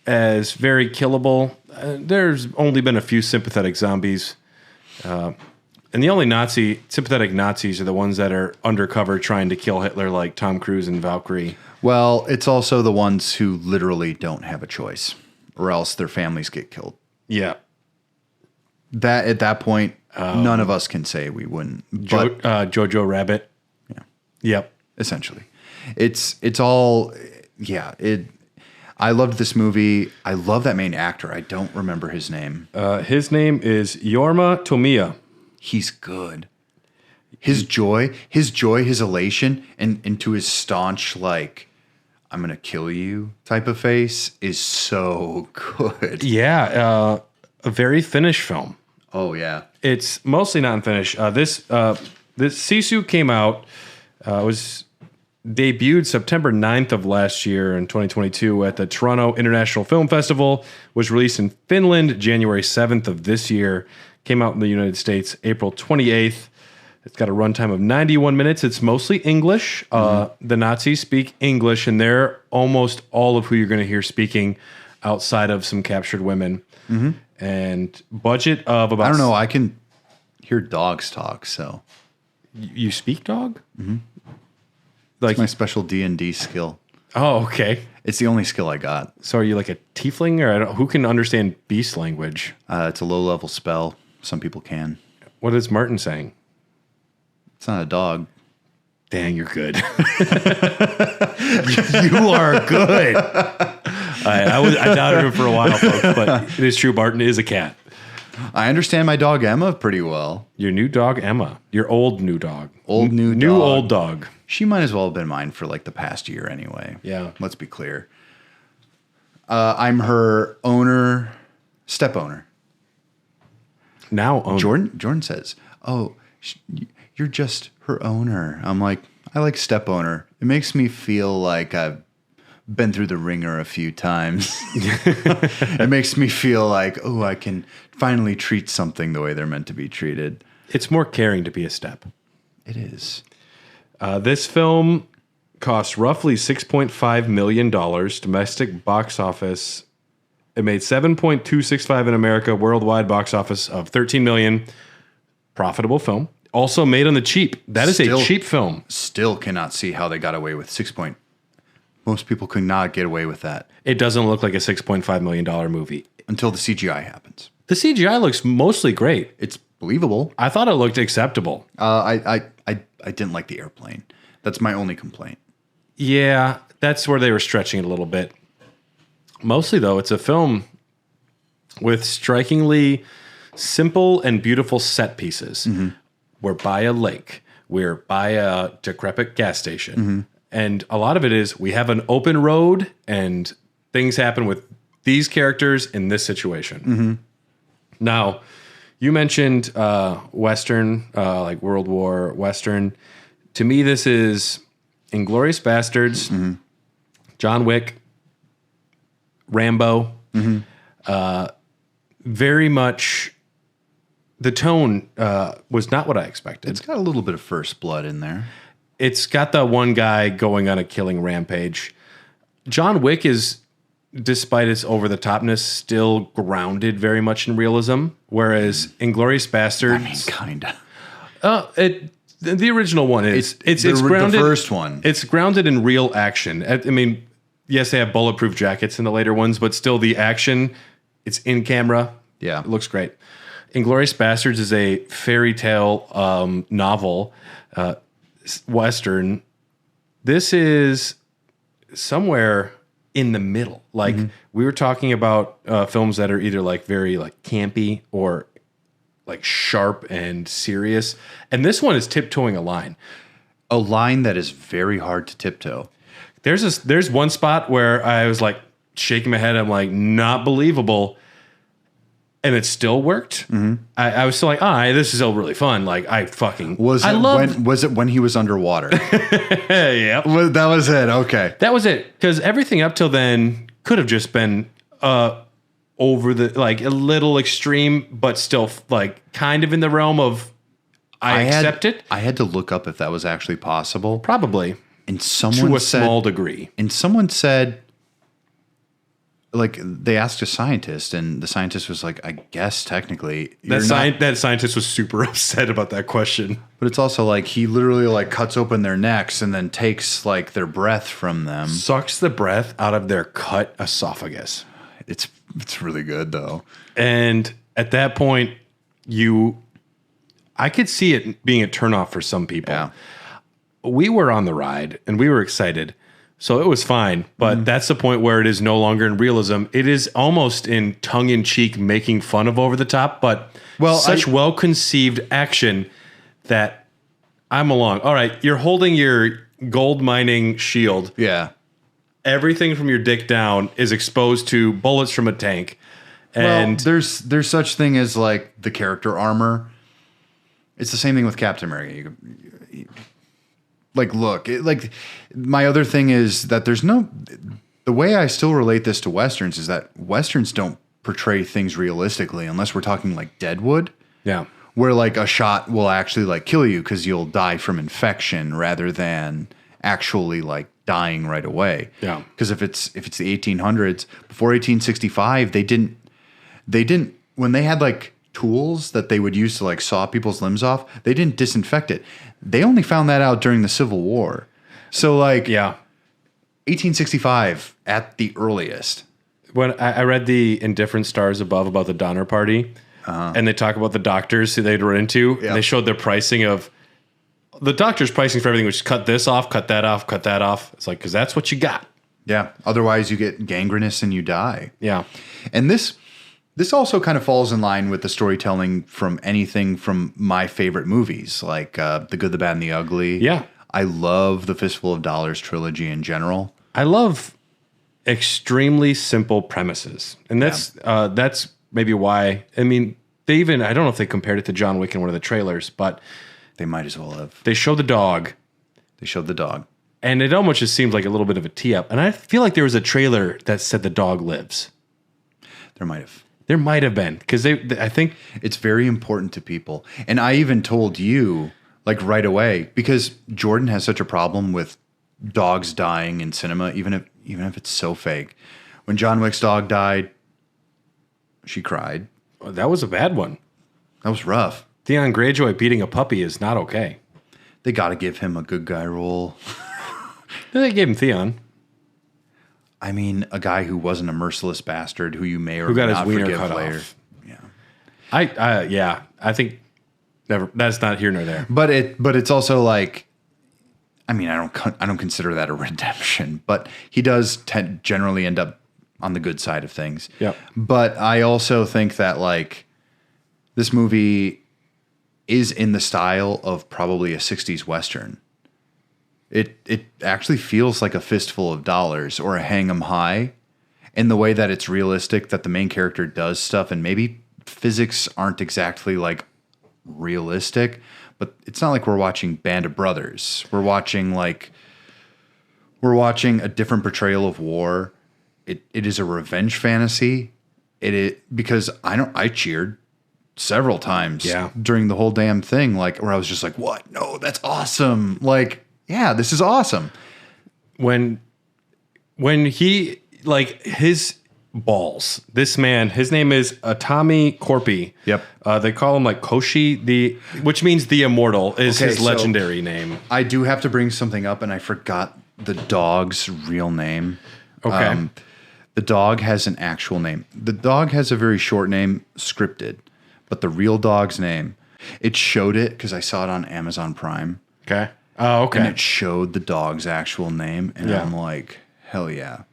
as very killable. There's only been a few sympathetic zombies. And the only sympathetic Nazis are the ones that are undercover trying to kill Hitler, like Tom Cruise and Valkyrie. Well, it's also the ones who literally don't have a choice, or else their families get killed. Yeah. At that point, none of us can say we wouldn't. But Jojo Rabbit. Yeah. Yep. Essentially. It's all, yeah. I loved this movie. I love that main actor. I don't remember his name. His name is Jorma Tommia. He's good. His joy, his elation, and into his staunch, like, I'm going to kill you type of face is so good. Yeah, a very Finnish film. Oh, yeah. It's mostly not in Finnish. This Sisu came out, was debuted September 9th of last year in 2022 at the Toronto International Film Festival, was released in Finland January 7th of this year, came out in the United States April 28th. It's got a runtime of 91 minutes. It's mostly English. The Nazis speak English, and they're almost all of who you're going to hear speaking outside of some captured women. And budget of about... I don't know. I can hear dogs talk, so... You speak dog? Like, it's my special D&D skill. Oh, okay. It's the only skill I got. So are you like a tiefling, or who can understand beast language? It's a low-level spell. Some people can. What is Martin saying? It's not a dog. Dang, you're good. You are good. I doubted him for a while, folks, but it is true. Martin is a cat. I understand my dog Emma pretty well. Your new dog, Emma. Your old new dog. New old dog. She might as well have been mine for like the past year anyway. Yeah. Let's be clear. I'm her owner, step owner. Now owner. Jordan says, "Oh, you're just her owner." I'm like, I like step owner. It makes me feel like I've been through the ringer a few times. It makes me feel like, oh, I can finally treat something the way they're meant to be treated. It's more caring to be a step. It is. This film cost roughly $6.5 million domestic box office. It made $7.265 in America, worldwide box office of $13 million. Profitable film. Also made on the cheap. That is a cheap film. Still cannot see how they got away with Most people could not get away with that. It doesn't look like a $6.5 million movie. Until the CGI happens. The CGI looks mostly great. It's believable. I thought it looked acceptable. I didn't like the airplane. That's my only complaint. Yeah, that's where they were stretching it a little bit. Mostly, though, it's a film with strikingly simple and beautiful set pieces. We're by a lake. We're by a decrepit gas station. And a lot of it is we have an open road and things happen with these characters in this situation. Now, you mentioned Western, like World War Western. To me, this is Inglourious Basterds, John Wick, Rambo. Very much the tone was not what I expected. It's got a little bit of First Blood in there. It's got the one guy going on a killing rampage. John Wick is, despite its over-the-topness, still grounded very much in realism, whereas Inglourious Basterds... I mean, kind of. The original one is. It's grounded... The first one. It's grounded in real action. I mean, yes, they have bulletproof jackets in the later ones, but still the action, it's in camera. Yeah. It looks great. Inglourious Basterds is a fairy tale novel, Western. This is somewhere in the middle. Like we were talking about films that are either like very like campy or like sharp and serious. And this one is tiptoeing a line. A line that is very hard to tiptoe. There's one spot where I was like shaking my head. I'm like, not believable. And it still worked. I was still like, this is all really fun. Like, I fucking... Was it when he was underwater? Yeah. That was it. Okay. That was it. Because everything up till then could have just been over the... Like, a little extreme, but still, like, kind of in the realm of... I accept it. I had to look up if that was actually possible. Probably. And someone to a said... small degree. And someone said... Like, they asked a scientist, and the scientist was like, I guess technically... That scientist was super upset about that question. But it's also like, he literally, like, cuts open their necks and then takes, like, their breath from them. Sucks the breath out of their cut esophagus. It's really good, though. And at that point, I could see it being a turnoff for some people. Yeah. We were on the ride, and we were excited. So it was fine, but that's the point where it is no longer in realism. It is almost in tongue-in-cheek making fun of over the top, but such well-conceived action that I'm along. All right, you're holding your gold mining shield. Yeah. Everything from your dick down is exposed to bullets from a tank. And there's such thing as like the character armor. It's the same thing with Captain America. Like my other thing is that the way I still relate this to Westerns is that Westerns don't portray things realistically unless we're talking like Deadwood. Yeah. Where like a shot will actually like kill you because you'll die from infection rather than actually like dying right away. Yeah. Because if it's the 1800s, before 1865, they didn't when they had like tools that they would use to like saw people's limbs off, they didn't disinfect it. They only found that out during the Civil War. So like 1865 at the earliest. When I read the Indifferent Stars Above about the Donner Party, and they talk about the doctors who they'd run into, and they showed their pricing of the doctor's pricing for everything, which is cut this off, cut that off, cut that off. It's like, because that's what you got. Yeah. Otherwise you get gangrenous and you die. Yeah. And this also kind of falls in line with the storytelling from anything from my favorite movies, like The Good, the Bad, and the Ugly. Yeah. I love the Fistful of Dollars trilogy in general. I love extremely simple premises. And that's maybe why, I mean, I don't know if they compared it to John Wick in one of the trailers, but they might as well have. They showed the dog. And it almost just seemed like a little bit of a tee up. And I feel like there was a trailer that said the dog lives. There might have. There might have been, because I think it's very important to people. And I even told you, like right away, because Jordan has such a problem with dogs dying in cinema, even if it's so fake. When John Wick's dog died, she cried. Oh, that was a bad one. That was rough. Theon Greyjoy beating a puppy is not okay. They got to give him a good guy role. They gave him Theon. I mean, a guy who wasn't a merciless bastard who you may or may not forgive later. Yeah. I think that's not here nor there. But it's also like, I mean, I don't consider that a redemption, but he does generally end up on the good side of things. Yeah. But I also think that like this movie is in the style of probably a 60s Western. It actually feels like a Fistful of Dollars or a Hang 'em High in the way that it's realistic, that the main character does stuff and maybe physics aren't exactly like realistic, but it's not like we're watching Band of Brothers. We're watching a different portrayal of war. It is a revenge fantasy. Because I cheered several times during the whole damn thing, like where I was just like, what? No, that's awesome. Like, yeah, this is awesome. When he, like, his balls, this man, his name is Atami Korpi. Yep. They call him like Koshi, which means the immortal is his legendary name. I do have to bring something up, and I forgot the dog's real name. Okay. The dog has an actual name. The dog has a very short name, scripted, but the real dog's name, it showed it because I saw it on Amazon Prime. Okay. Oh, okay. And it showed the dog's actual name, and I'm like, hell yeah.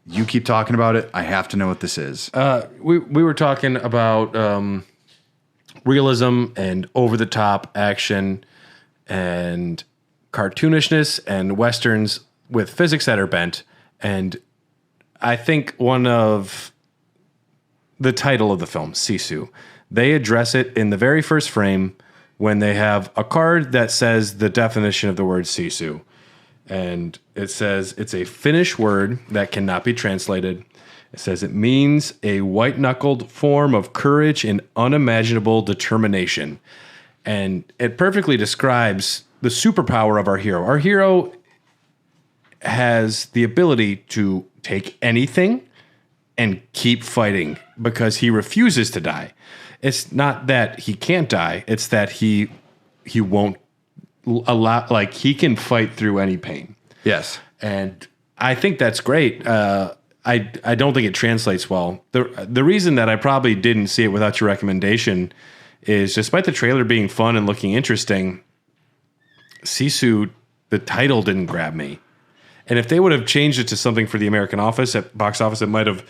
You keep talking about it. I have to know what this is. We were talking about realism and over-the-top action and cartoonishness and Westerns with physics that are bent. And I think one of the title of the film, Sisu, they address it in the very first frame when they have a card that says the definition of the word Sisu. And it says it's a Finnish word that cannot be translated. It says it means a white-knuckled form of courage and unimaginable determination. And it perfectly describes the superpower of our hero. Our hero has the ability to take anything and keep fighting because he refuses to die. It's not that he can't die. It's that he won't allow, like, he can fight through any pain. Yes. And I think that's great. I don't think it translates well. The reason that I probably didn't see it without your recommendation is, despite the trailer being fun and looking interesting, Sisu, the title didn't grab me. And if they would have changed it to something for the American box office, it might have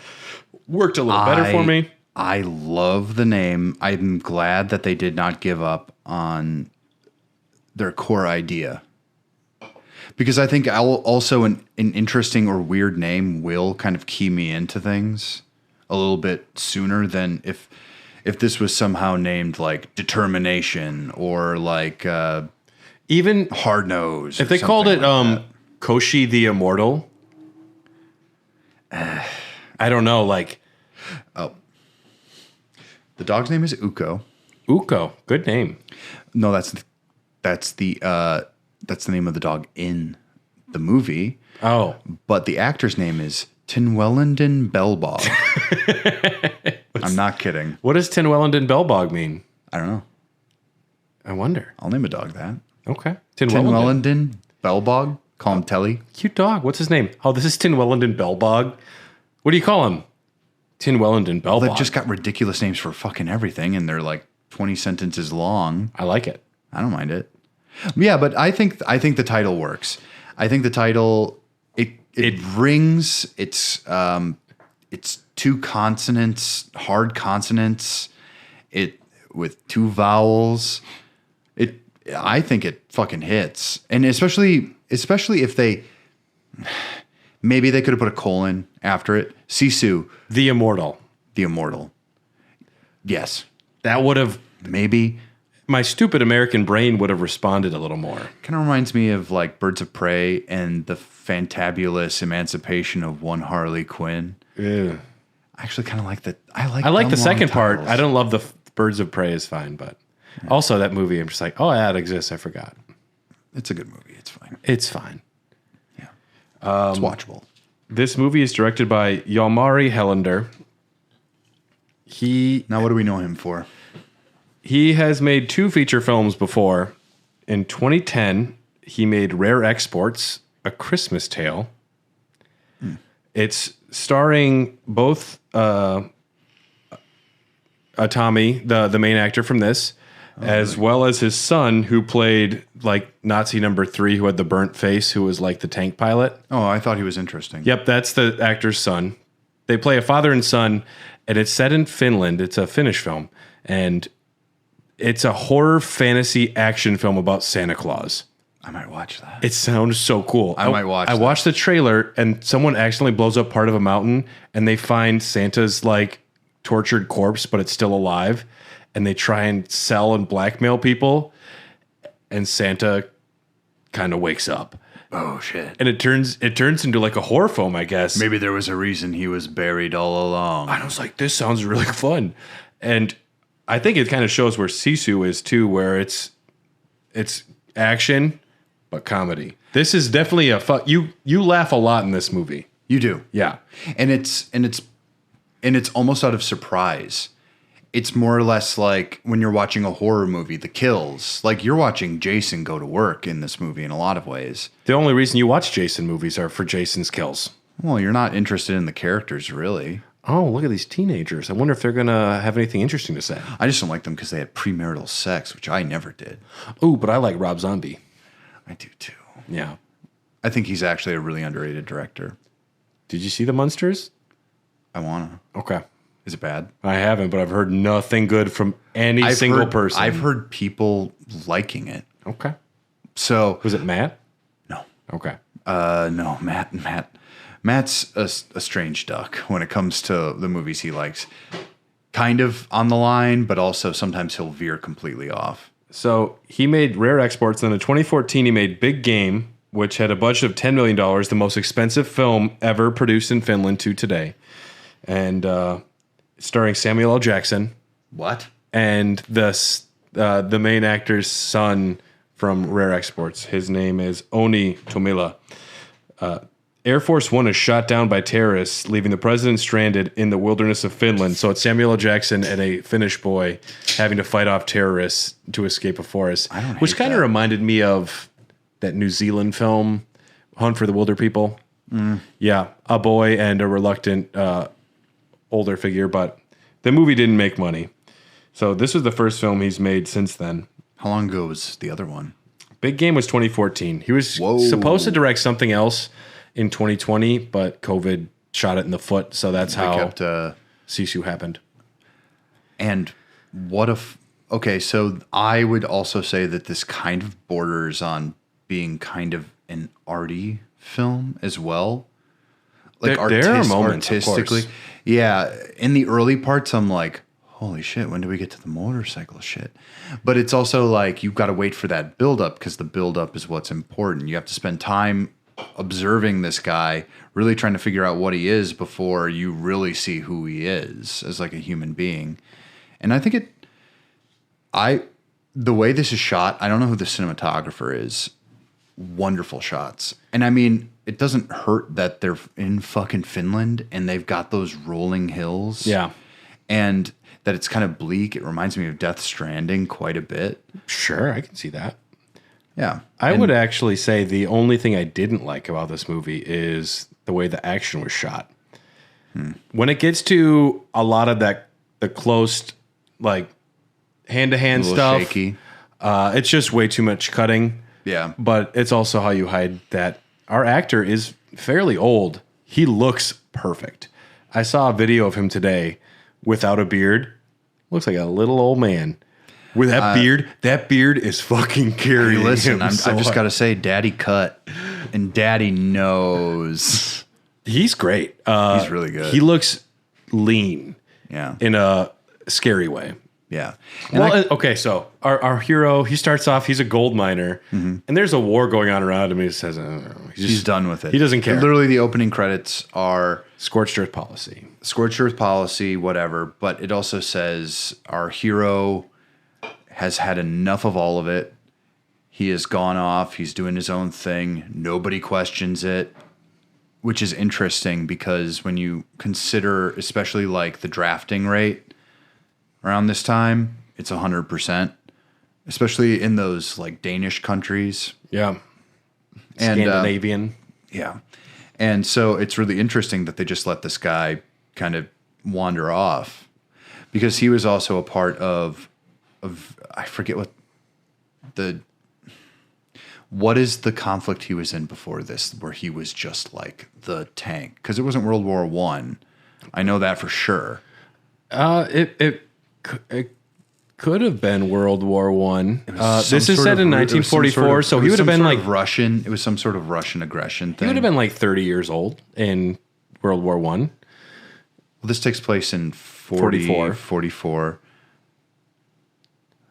worked a little better for me. I love the name. I'm glad that they did not give up on their core idea. Because I think also an interesting or weird name will kind of key me into things a little bit sooner than if this was somehow named like Determination or like even Hard Nose. If they called it Koshi the Immortal, I don't know. Like, the dog's name is Uko. Uko, good name. No, that's the name of the dog in the movie. Oh, but the actor's name is Tinwellenden Belbog. I'm not kidding. What does Tinwellenden Belbog mean? I don't know. I wonder. I'll name a dog that. Okay. Tinwellenden Belbog. Call him Telly. Cute dog. What's his name? Oh, this is Tinwellenden Belbog. What do you call him? Tinwellenden Belbog. They've just got ridiculous names for fucking everything, and they're like 20 sentences long. I like it. I don't mind it. Yeah, but I think the title works. I think the title it rings. It's two consonants, hard consonants. It with two vowels. I think it fucking hits, and especially if they maybe they could have put a colon after it. Sisu, the Immortal. Yes, that would have maybe. My stupid American brain would have responded a little more. Kind of reminds me of like Birds of Prey and the fantabulous emancipation of one Harley Quinn. Yeah. I actually kind of like that. I like the second part. I don't love the Birds of Prey is fine, but also that movie, I'm just like, oh, yeah, it exists. I forgot. It's a good movie. It's fine. It's fine. Yeah. It's watchable. This movie is directed by Jalmari Helander. Now what do we know him for? He has made 2 feature films before. In 2010, he made Rare Exports, A Christmas Tale. It's starring both Tommy, the main actor from this, as well as his son, who played like Nazi number 3, who had the burnt face, who was like the tank pilot. Oh, I thought he was interesting. Yep, that's the actor's son. They play a father and son, and it's set in Finland. It's a Finnish film, and it's a horror fantasy action film about Santa Claus. I might watch that. It sounds so cool. I might watch I that. watched the trailer, and someone accidentally blows up part of a mountain, and they find Santa's like tortured corpse, but it's still alive, and they try and sell and blackmail people, and Santa kind of wakes up. Oh shit! And it turns into like a horror film, I guess. Maybe there was a reason he was buried all along. I was like, this sounds really fun, and I think it kind of shows where Sisu is too, where it's action but comedy. This is definitely you laugh a lot in this movie. You do, yeah, and it's almost out of surprise. It's more or less like when you're watching a horror movie, the kills. Like you're watching Jason go to work in this movie in a lot of ways. The only reason you watch Jason movies are for Jason's kills. Well, you're not interested in the characters, really. Oh, look at these teenagers. I wonder if they're going to have anything interesting to say. I just don't like them because they had premarital sex, which I never did. Ooh, but I like Rob Zombie. I do too. Yeah. I think he's actually a really underrated director. Did you see The Munsters? I want to. Okay. Is it bad? I haven't, but I've heard nothing good from any single person. I've heard people liking it. Okay. So. Was it Matt? No. Okay. No, Matt's a strange duck when it comes to the movies he likes. Kind of on the line, but also sometimes he'll veer completely off. So he made Rare Exports. Then in 2014, he made Big Game, which had a budget of $10 million, the most expensive film ever produced in Finland to today. And starring Samuel L. Jackson. What? And the main actor's son from Rare Exports. His name is Oni Tomila. Air Force One is shot down by terrorists, leaving the president stranded in the wilderness of Finland. So it's Samuel L. Jackson and a Finnish boy having to fight off terrorists to escape a forest. Which kind of reminded me of that New Zealand film, Hunt for the Wilder People. Mm. Yeah, a boy and a reluctant older figure, but the movie didn't make money. So this was the first film he's made since then. How long ago was the other one? Big Game was 2014. He was supposed to direct something else in 2020, but COVID shot it in the foot. So that's how kept, Sisu happened. And what if... Okay, so I would also say that this kind of borders on being kind of an arty film as well. Like there are moments, artistically. of course. Yeah, in the early parts, I'm like, holy shit, when do we get to the motorcycle shit? But it's also like, you've got to wait for that buildup because the buildup is what's important. You have to spend time observing this guy, really trying to figure out what he is before you really see who he is as like a human being. And I think the way this is shot, I don't know who the cinematographer is. Wonderful shots. And I mean, it doesn't hurt that they're in fucking Finland and they've got those rolling hills. Yeah. And that it's kind of bleak. It reminds me of Death Stranding quite a bit. Sure, I can see that. Yeah. I would actually say the only thing I didn't like about this movie is the way the action was shot. When it gets to a lot of the close, like, hand-to-hand stuff, shaky. It's just way too much cutting. Yeah. But it's also how you hide that our actor is fairly old. He looks perfect. I saw a video of him today without a beard. Looks like a little old man. With that beard is fucking carrying him. I've just got to say, Daddy cut, and Daddy knows. He's great. He's really good. He looks lean. Yeah. In a scary way. Yeah. Okay, so our hero, he starts off, he's a gold miner, and there's a war going on around him. He says, he's done with it. He doesn't care. Literally, the opening credits are scorched earth policy. Scorched earth policy, whatever. But it also says our hero has had enough of all of it. He has gone off. He's doing his own thing. Nobody questions it, which is interesting because when you consider, especially like the drafting rate, around this time, it's 100%, especially in those like Danish countries. Yeah. And, Scandinavian. Yeah. And so it's really interesting that they just let this guy kind of wander off because he was also a part of I forget what is the conflict he was in before this where he was just like the tank? Because it wasn't World War I. I know that for sure. It could have been World War I. This is set in 1944, so he would have been like Russian. It was some sort of Russian aggression thing. He would have been like 30 years old in World War I. Well, this takes place in 44.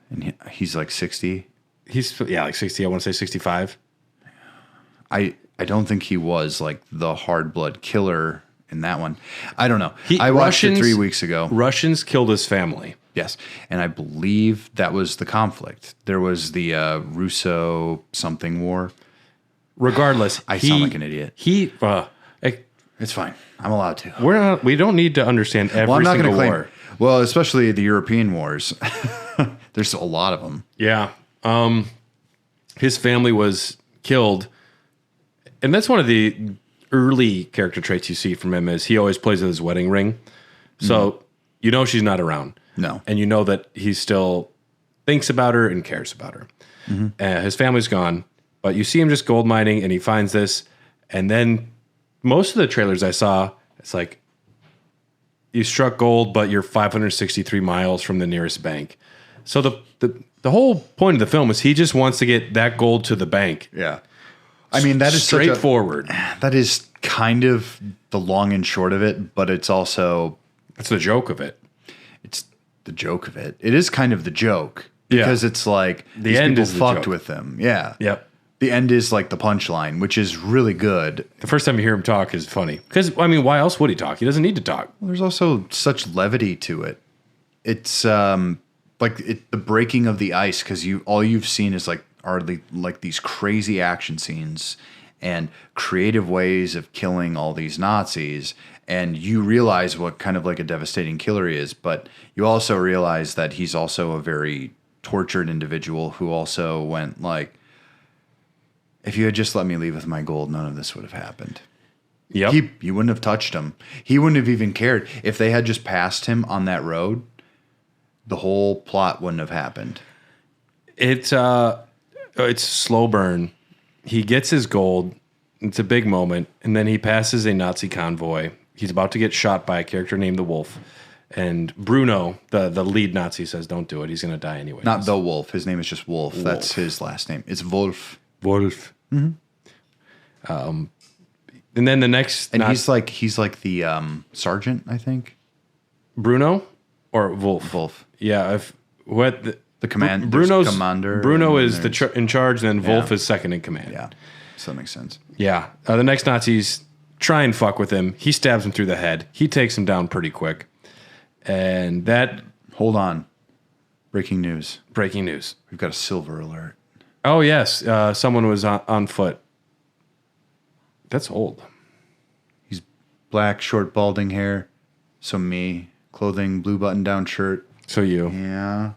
And he's like 60. He's like 60. I want to say 65. I don't think he was like the hard blood killer in that one. I don't know. I watched it 3 weeks ago. Russians killed his family. Yes. And I believe that was the conflict. There was the Russo something war. Regardless, I sound like an idiot. It's fine. I'm allowed to. We don't need to understand every single war. Well, especially the European wars. There's a lot of them. Yeah. His family was killed. And that's one of the early character traits you see from him is he always plays with his wedding ring. So you know she's not around. No. And you know that he still thinks about her and cares about her. His family's gone, but you see him just gold mining and he finds this. And then most of the trailers I saw, it's like, you struck gold, but you're 563 miles from the nearest bank. So the whole point of the film is he just wants to get that gold to the bank. Yeah. I mean, that is straightforward. That is kind of the long and short of it, but it's also... That's the joke of it. It's the joke of it. It is kind of the joke. Yeah. Because it's like, the end is fucked with him. Yeah. Yep. The end is like the punchline, which is really good. The first time you hear him talk is funny. Because, I mean, why else would he talk? He doesn't need to talk. Well, there's also such levity to it. It's the breaking of the ice because all you've seen is are these crazy action scenes and creative ways of killing all these Nazis. And you realize what kind of like a devastating killer he is, but you also realize that he's also a very tortured individual who also went like, if you had just let me leave with my gold, none of this would have happened. Yep. You wouldn't have touched him. He wouldn't have even cared. If they had just passed him on that road, the whole plot wouldn't have happened. It's slow burn. He gets his gold. It's a big moment. And then he passes a Nazi convoy. He's about to get shot by a character named the Wolf. And Bruno, the lead Nazi, says, don't do it. He's going to die anyway. Not the Wolf. His name is just Wolf. That's his last name. It's Wolf. Wolf. Mm-hmm. And then the next... And he's like the sergeant, I think. Bruno? Or Wolf? Wolf. Yeah. The command. Bruno's commander. Bruno is in charge, and then Wolf is second in command. Yeah. So that makes sense. Yeah. The next Nazis try and fuck with him. He stabs him through the head. He takes him down pretty quick. And that... Hold on. Breaking news. We've got a silver alert. Oh, yes. Someone was on foot. That's old. He's black, short, balding hair. So me. Clothing, blue button-down shirt. So you. Yeah.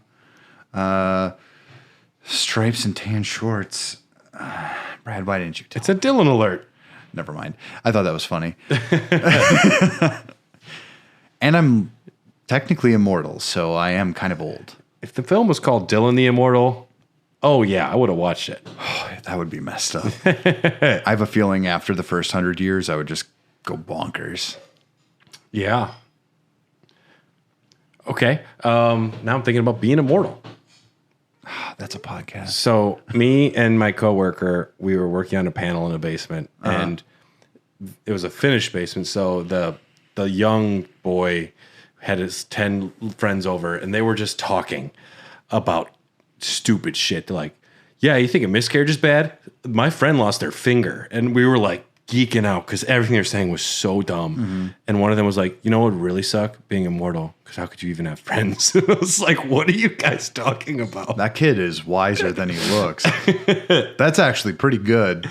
Stripes and tan shorts. Brad, why didn't you tell It's a Dylan alert. Never mind. I thought that was funny. And I'm technically immortal, so I am kind of old. If the film was called Dylan the Immortal, oh yeah, I would have watched it. That would be messed up. I have a feeling after the first 100 years, I would just go bonkers. Yeah. Okay. Now I'm thinking about being immortal. That's a podcast. So me and my coworker, we were working on a panel in a basement, and it was a finished basement. So the young boy had his 10 friends over, and they were just talking about stupid shit. They're like, yeah, you think a miscarriage is bad? My friend lost their finger. And we were like geeking out because everything they were saying was so dumb. Mm-hmm. And one of them was like, you know what would really suck? Being immortal. Because how could you even have friends? I was like, what are you guys talking about? That kid is wiser than he looks. That's actually pretty good.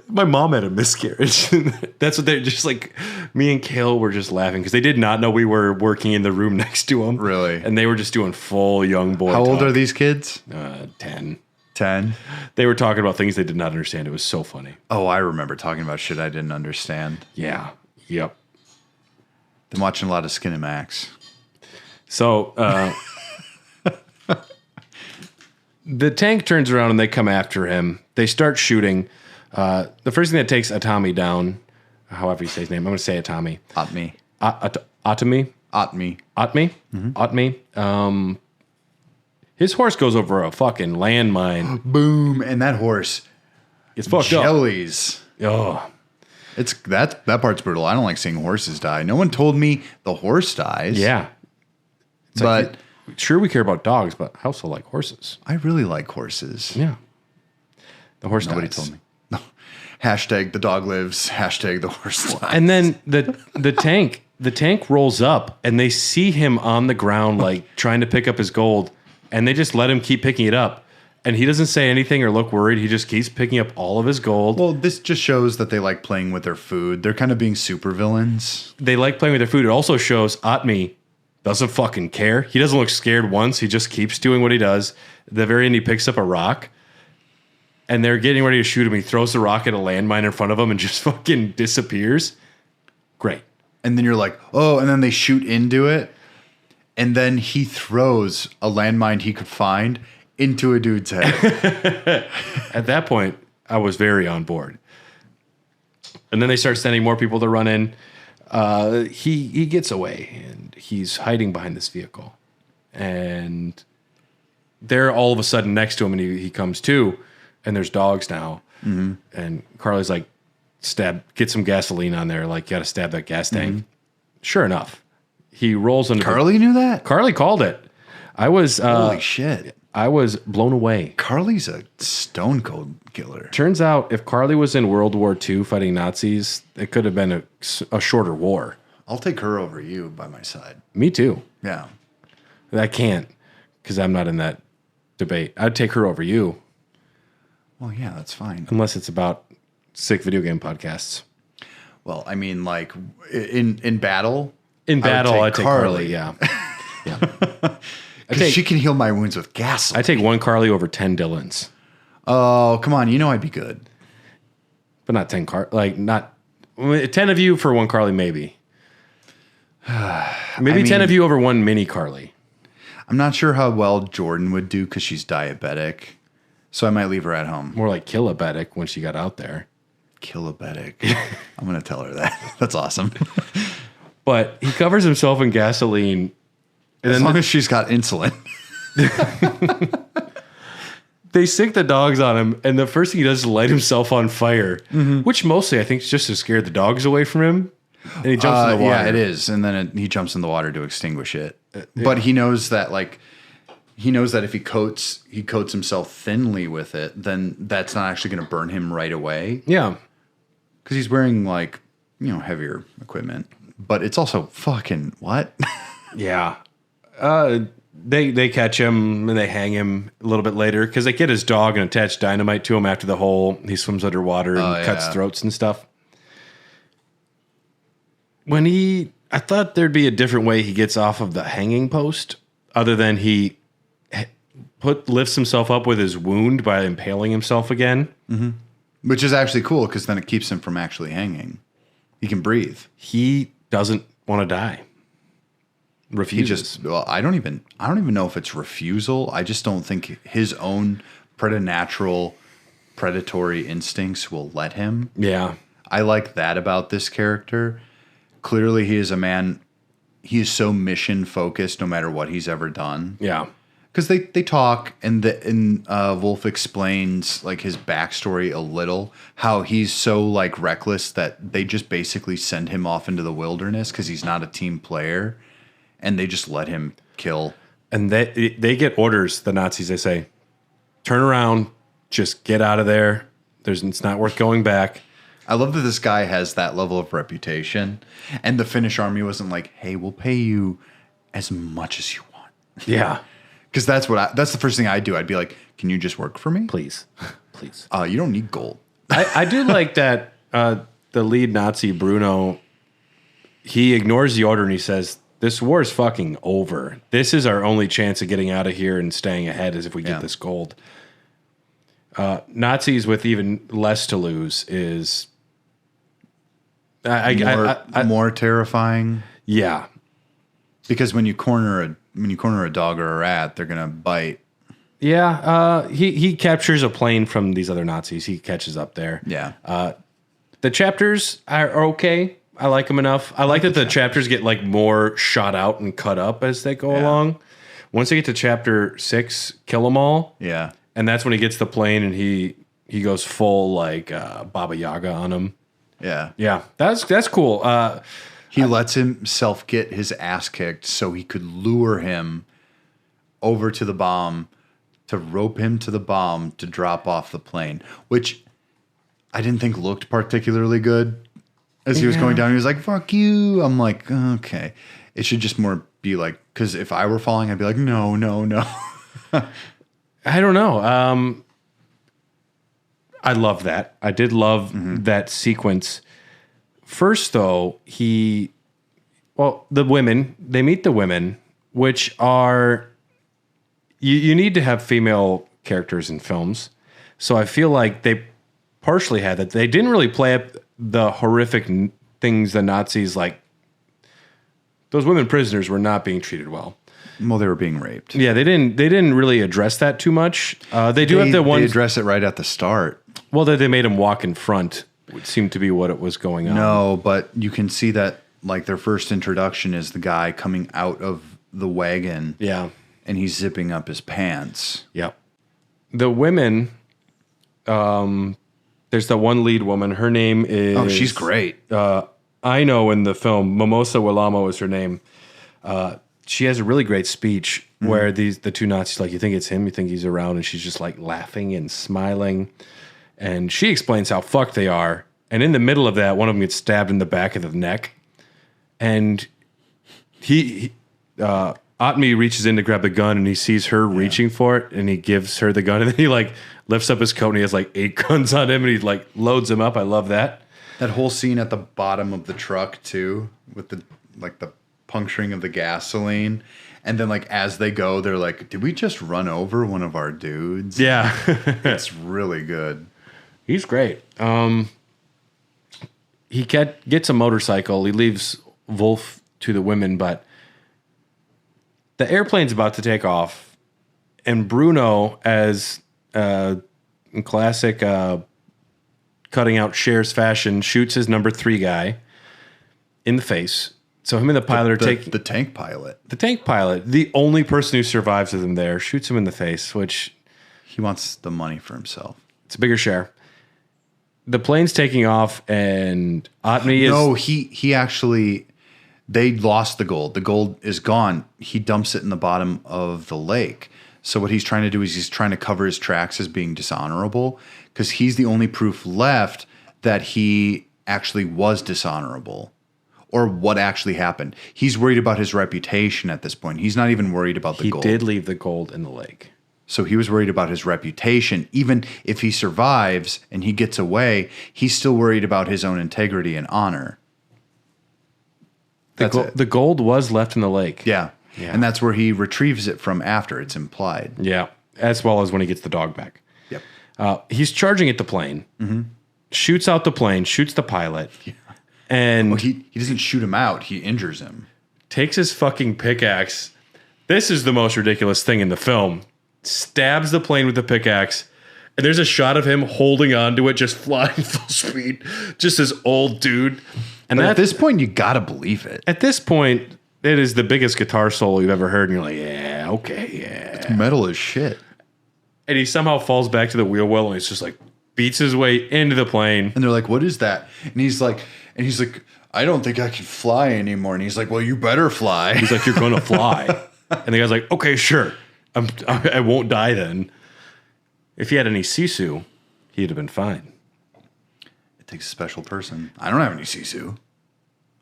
My mom had a miscarriage. That's what they're just like. Me and Kale were just laughing because they did not know we were working in the room next to them. Really? And they were just doing full young boy How old talk. are these kids? 10. 10? They were talking about things they did not understand. It was so funny. Oh, I remember talking about shit I didn't understand. Yeah. Yep. Been watching a lot of Skinemax. So the tank turns around and they come after him. They start shooting. The first thing that takes Atami down, however you say his name, I'm going to say Atami. Atmi. Atami? Atmi. Atmi? Mm-hmm. Atmi. His horse goes over a fucking landmine. Boom. And that horse. It's fucked jellies. Up. Oh. It's that part's brutal. I don't like seeing horses die. No one told me the horse dies. Yeah. It's but like, sure, we care about dogs, but I also like horses. I really like horses. Yeah. The horse Nobody dies. told me. No. Hashtag the dog lives. Hashtag the horse dies. And then the tank rolls up and they see him on the ground, like trying to pick up his gold. And they just let him keep picking it up. And he doesn't say anything or look worried. He just keeps picking up all of his gold. Well, this just shows that they like playing with their food. They're kind of being supervillains. They like playing with their food. It also shows Atmi doesn't fucking care. He doesn't look scared once. He just keeps doing what he does. At the very end, he picks up a rock. And they're getting ready to shoot him. He throws the rock at a landmine in front of him and just fucking disappears. Great. And then you're like, oh, and then they shoot into it. And then he throws a landmine he could find into a dude's head. At that point, I was very on board. And then they start sending more people to run in. He gets away, and he's hiding behind this vehicle. And they're all of a sudden next to him, and he comes to, and there's dogs now. Mm-hmm. And Carly's like, get some gasoline on there. Like, you got to stab that gas tank. Mm-hmm. Sure enough. He rolls into Carly knew that? Carly called it. I was holy shit. I was blown away. Carly's a stone cold killer. Turns out if Carly was in World War II fighting Nazis, it could have been a shorter war. I'll take her over you by my side. Me too. Yeah. I can't because I'm not in that debate. I'd take her over you. Well, yeah, that's fine. Unless it's about sick video game podcasts. Well, I mean, like in battle. In battle, I'd take Carly. Yeah. Yeah. Because she can heal my wounds with gasoline. I take one Carly over 10 Dylans. Oh, come on. You know I'd be good. But not 10 not 10 of you for one Carly, maybe. Maybe 10 of you over one mini Carly. I'm not sure how well Jordan would do because she's diabetic. So I might leave her at home. More like kill-a-betic when she got out there. Kilobetic. I'm going to tell her that. That's awesome. But he covers himself in gasoline. And as long as she's got insulin. They sick the dogs on him, and the first thing he does is light himself on fire, which mostly I think is just to scare the dogs away from him. And he jumps in the water. Yeah, it is. And then he jumps in the water to extinguish it. But he knows that if he coats himself thinly with it, then that's not actually going to burn him right away. Yeah. Because he's wearing heavier equipment. But it's also fucking what? Yeah. They catch him and they hang him a little bit later because they get his dog and attach dynamite to him after the hole. He swims underwater and cuts throats and stuff. I thought there'd be a different way he gets off of the hanging post other than he lifts himself up with his wound by impaling himself again. Mm-hmm. Which is actually cool because then it keeps him from actually hanging. He can breathe. He doesn't want to die. Refuses. I don't even know if it's refusal. I just don't think his own preternatural predatory instincts will let him. Yeah. I like that about this character. Clearly he is a man, he is so mission focused no matter what he's ever done. Yeah. Because they talk and Wolf explains like his backstory a little, how he's so like reckless that they just basically send him off into the wilderness because he's not a team player. And they just let him kill. And they get orders, the Nazis, they say, turn around, just get out of there. It's not worth going back. I love that this guy has that level of reputation. And the Finnish army wasn't like, hey, we'll pay you as much as you want. Yeah. Because that's the first thing I'd do. I'd be like, can you just work for me? Please. Please. You don't need gold. I do like that the lead Nazi, Bruno, he ignores the order and he says, this war is fucking over. This is our only chance of getting out of here and staying ahead is if we get this gold. Nazis with even less to lose is more terrifying. Yeah, because when you corner a dog or a rat, they're gonna bite. Yeah, he captures a plane from these other Nazis. He catches up there. Yeah, the chapters are okay. I like them enough. I like that the chapters get like more shot out and cut up as they go along. Once they get to chapter 6, kill them all. Yeah. And that's when he gets the plane and he goes full like Baba Yaga on him. Yeah. Yeah. That's cool. He lets himself get his ass kicked so he could lure him over to the bomb, to rope him to the bomb to drop off the plane, which I didn't think looked particularly good. As he was going down, he was like, fuck you. I'm like, okay. It should just more be like, because if I were falling, I'd be like, no. I don't know. I love that. I did love that sequence. First, though, they meet the women, which are, you need to have female characters in films. So I feel like they partially had that. They didn't really play up the horrific things the Nazis like. Those women prisoners were not being treated well. Well, they were being raped. Yeah, they didn't really address that too much. Have the ones. They address it right at the start. Well, they made him walk in front, which seemed to be what it was going on. No, but you can see that like their first introduction is the guy coming out of the wagon. Yeah, and he's zipping up his pants. Yeah, the women. There's the one lead woman. Her name is... Oh, she's great. I know in the film, Mimosa Walamo is her name. She has a really great speech where the two Nazis, like, you think it's him, you think he's around, and she's just, like, laughing and smiling. And she explains how fucked they are. And in the middle of that, one of them gets stabbed in the back of the neck. And Otmi reaches in to grab the gun, and he sees her reaching for it, and he gives her the gun, and then he, like... lifts up his coat and he has like 8 guns on him and he like loads them up. I love that. That whole scene at the bottom of the truck too, with the puncturing of the gasoline. And then like as they go, they're like, did we just run over one of our dudes? Yeah. It's really good. He's great. He gets a motorcycle. He leaves Wolf to the women, but the airplane's about to take off. And Bruno, as in classic cutting out Cher's fashion, shoots his number 3 guy in the face. So him and the pilot are taking... The tank pilot. The tank pilot, the only person who survives with him there, shoots him in the face, which... He wants the money for himself. It's a bigger share. The plane's taking off, and Otney is... No, he actually... They lost the gold. The gold is gone. He dumps it in the bottom of the lake. So what he's trying to do is he's trying to cover his tracks as being dishonorable because he's the only proof left that he actually was dishonorable or what actually happened. He's worried about his reputation at this point. He's not even worried about the gold. He did leave the gold in the lake. So he was worried about his reputation. Even if he survives and he gets away, he's still worried about his own integrity and honor. The gold was left in the lake. Yeah. And that's where he retrieves it from after. It's implied. Yeah. As well as when he gets the dog back. Yep. He's charging at the plane. Shoots out the plane. Shoots the pilot. Yeah. And well, he doesn't shoot him out. He injures him. Takes his fucking pickaxe. This is the most ridiculous thing in the film. Stabs the plane with the pickaxe. And there's a shot of him holding onto it, just flying full speed. Just this old dude. And but at this point, you gotta believe it. At this point, it is the biggest guitar solo you've ever heard, and you're like, yeah, okay, yeah. It's metal as shit. And he somehow falls back to the wheel well, and he's just like beats his way into the plane. And they're like, "What is that?" And he's like, "I don't think I can fly anymore." And he's like, "Well, you better fly." He's like, "You're gonna fly." And the guy's like, "Okay, sure. I won't die then." If he had any Sisu, he'd have been fine. Takes a special person. I don't have any Sisu.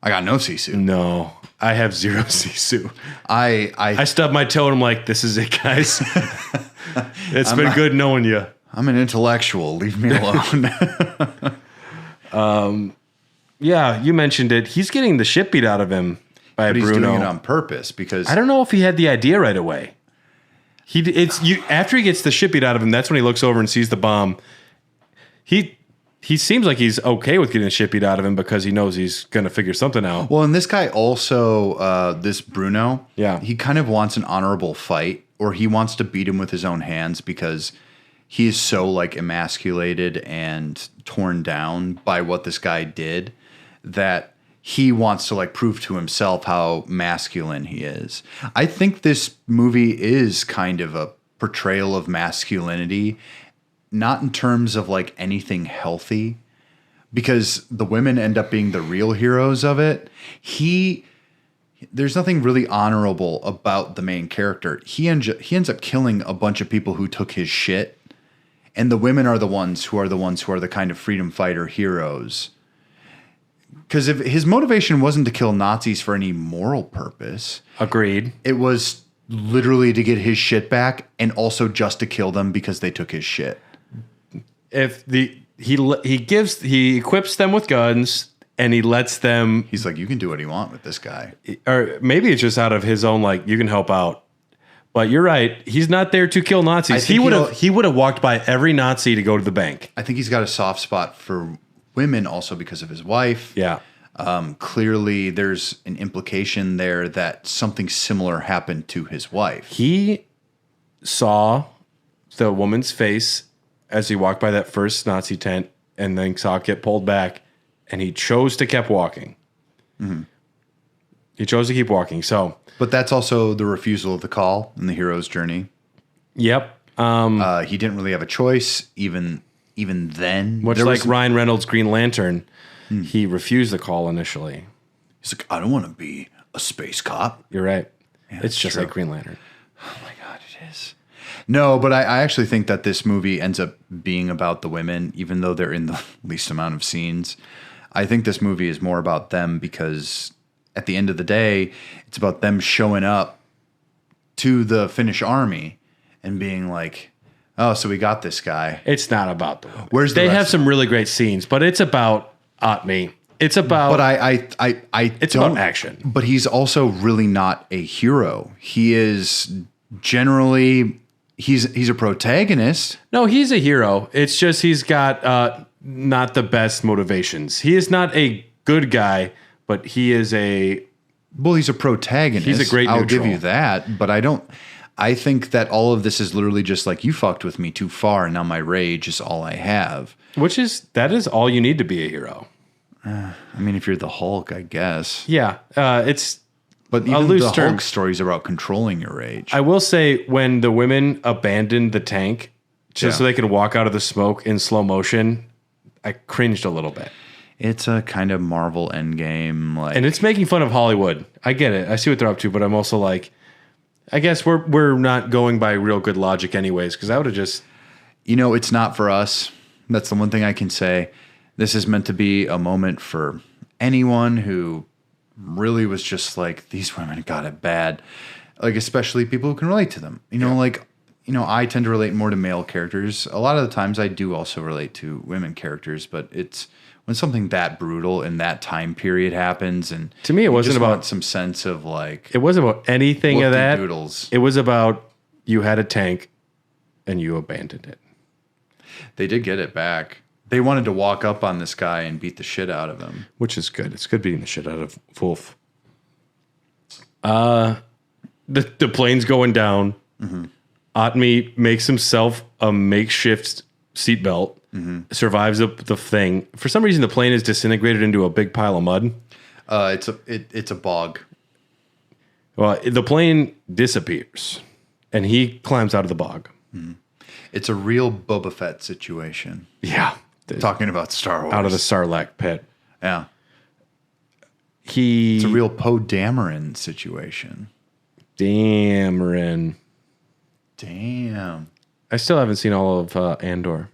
I got no Sisu. No, I have 0 Sisu. I stubbed my toe and I'm like, this is it, guys. It's been good knowing you. I'm an intellectual. Leave me alone. Yeah, you mentioned it. He's getting the shit beat out of him by but Bruno. He's doing it on purpose because I don't know if he had the idea right away. After he gets the shit beat out of him, that's when he looks over and sees the bomb. He seems like he's okay with getting the shit beat out of him because he knows he's going to figure something out. Well, and this guy also, this Bruno, yeah, he kind of wants an honorable fight, or he wants to beat him with his own hands because he is so like emasculated and torn down by what this guy did that he wants to like prove to himself how masculine he is. I think this movie is kind of a portrayal of masculinity. Not in terms of like anything healthy, because the women end up being the real heroes of it. There's nothing really honorable about the main character. He ends up killing a bunch of people who took his shit, and the women are the ones who are the kind of freedom fighter heroes. Because if his motivation wasn't to kill Nazis for any moral purpose, agreed, it was literally to get his shit back, and also just to kill them because they took his shit. If he equips them with guns and he lets them, he's like, you can do what you want with this guy, or maybe it's just out of his own like, you can help out. But you're right, he's not there to kill Nazis. He would have walked by every Nazi to go to the bank. I think he's got a soft spot for women also because of his wife. Yeah. Clearly there's an implication there that something similar happened to his wife. He saw the woman's face as he walked by that first Nazi tent and then saw it get pulled back, and he chose to keep walking. Mm-hmm. He chose to keep walking. So, but that's also the refusal of the call in the hero's journey. Yep. He didn't really have a choice even then. Much like Ryan Reynolds' Green Lantern, he refused the call initially. He's like, I don't want to be a space cop. You're right. Yeah, it's just like Green Lantern. Oh my God, it is. No, but I actually think that this movie ends up being about the women, even though they're in the least amount of scenes. I think this movie is more about them because at the end of the day, it's about them showing up to the Finnish army and being like, oh, so we got this guy. It's not about the women. Where's the They rest have some really great scenes, but it's about me. It's about. But it's about action. But he's also really not a hero. He is generally he's a protagonist. No, he's a hero. It's just he's got not the best motivations. He is not a good guy, but he is a. Well, he's a protagonist. He's a great neutral. I'll give you that, but I don't. I think that all of this is literally just like, you fucked with me too far, and now my rage is all I have. That is all you need to be a hero. I mean, if you're the Hulk, I guess. Yeah, it's but a even loose the term. Hulk stories about controlling your rage. I will say when the women abandoned the tank just so they could walk out of the smoke in slow motion, I cringed a little bit. It's a kind of Marvel Endgame, like, and it's making fun of Hollywood. I get it. I see what they're up to, but I'm also like, I guess we're not going by real good logic anyways, because I would have just, it's not for us. That's the one thing I can say. This is meant to be a moment for anyone who really was just like, these women got it bad. Like, especially people who can relate to them. I tend to relate more to male characters. A lot of the times I do also relate to women characters, but it's when something that brutal in that time period happens. And to me, it wasn't about some sense of like, it wasn't about anything of that. Doodles. It was about you had a tank and you abandoned it. They did get it back. They wanted to walk up on this guy and beat the shit out of him. Which is good. It's good beating the shit out of Wolf. The plane's going down. Mm-hmm. Otmi makes himself a makeshift seatbelt, survives the thing. For some reason, the plane is disintegrated into a big pile of mud. It's a bog. Well, the plane disappears, and he climbs out of the bog. Mm-hmm. It's a real Boba Fett situation. Yeah. Talking about Star Wars. Out of the Sarlacc pit. Yeah. It's a real Poe Dameron situation. Dameron. Damn. I still haven't seen all of Andor.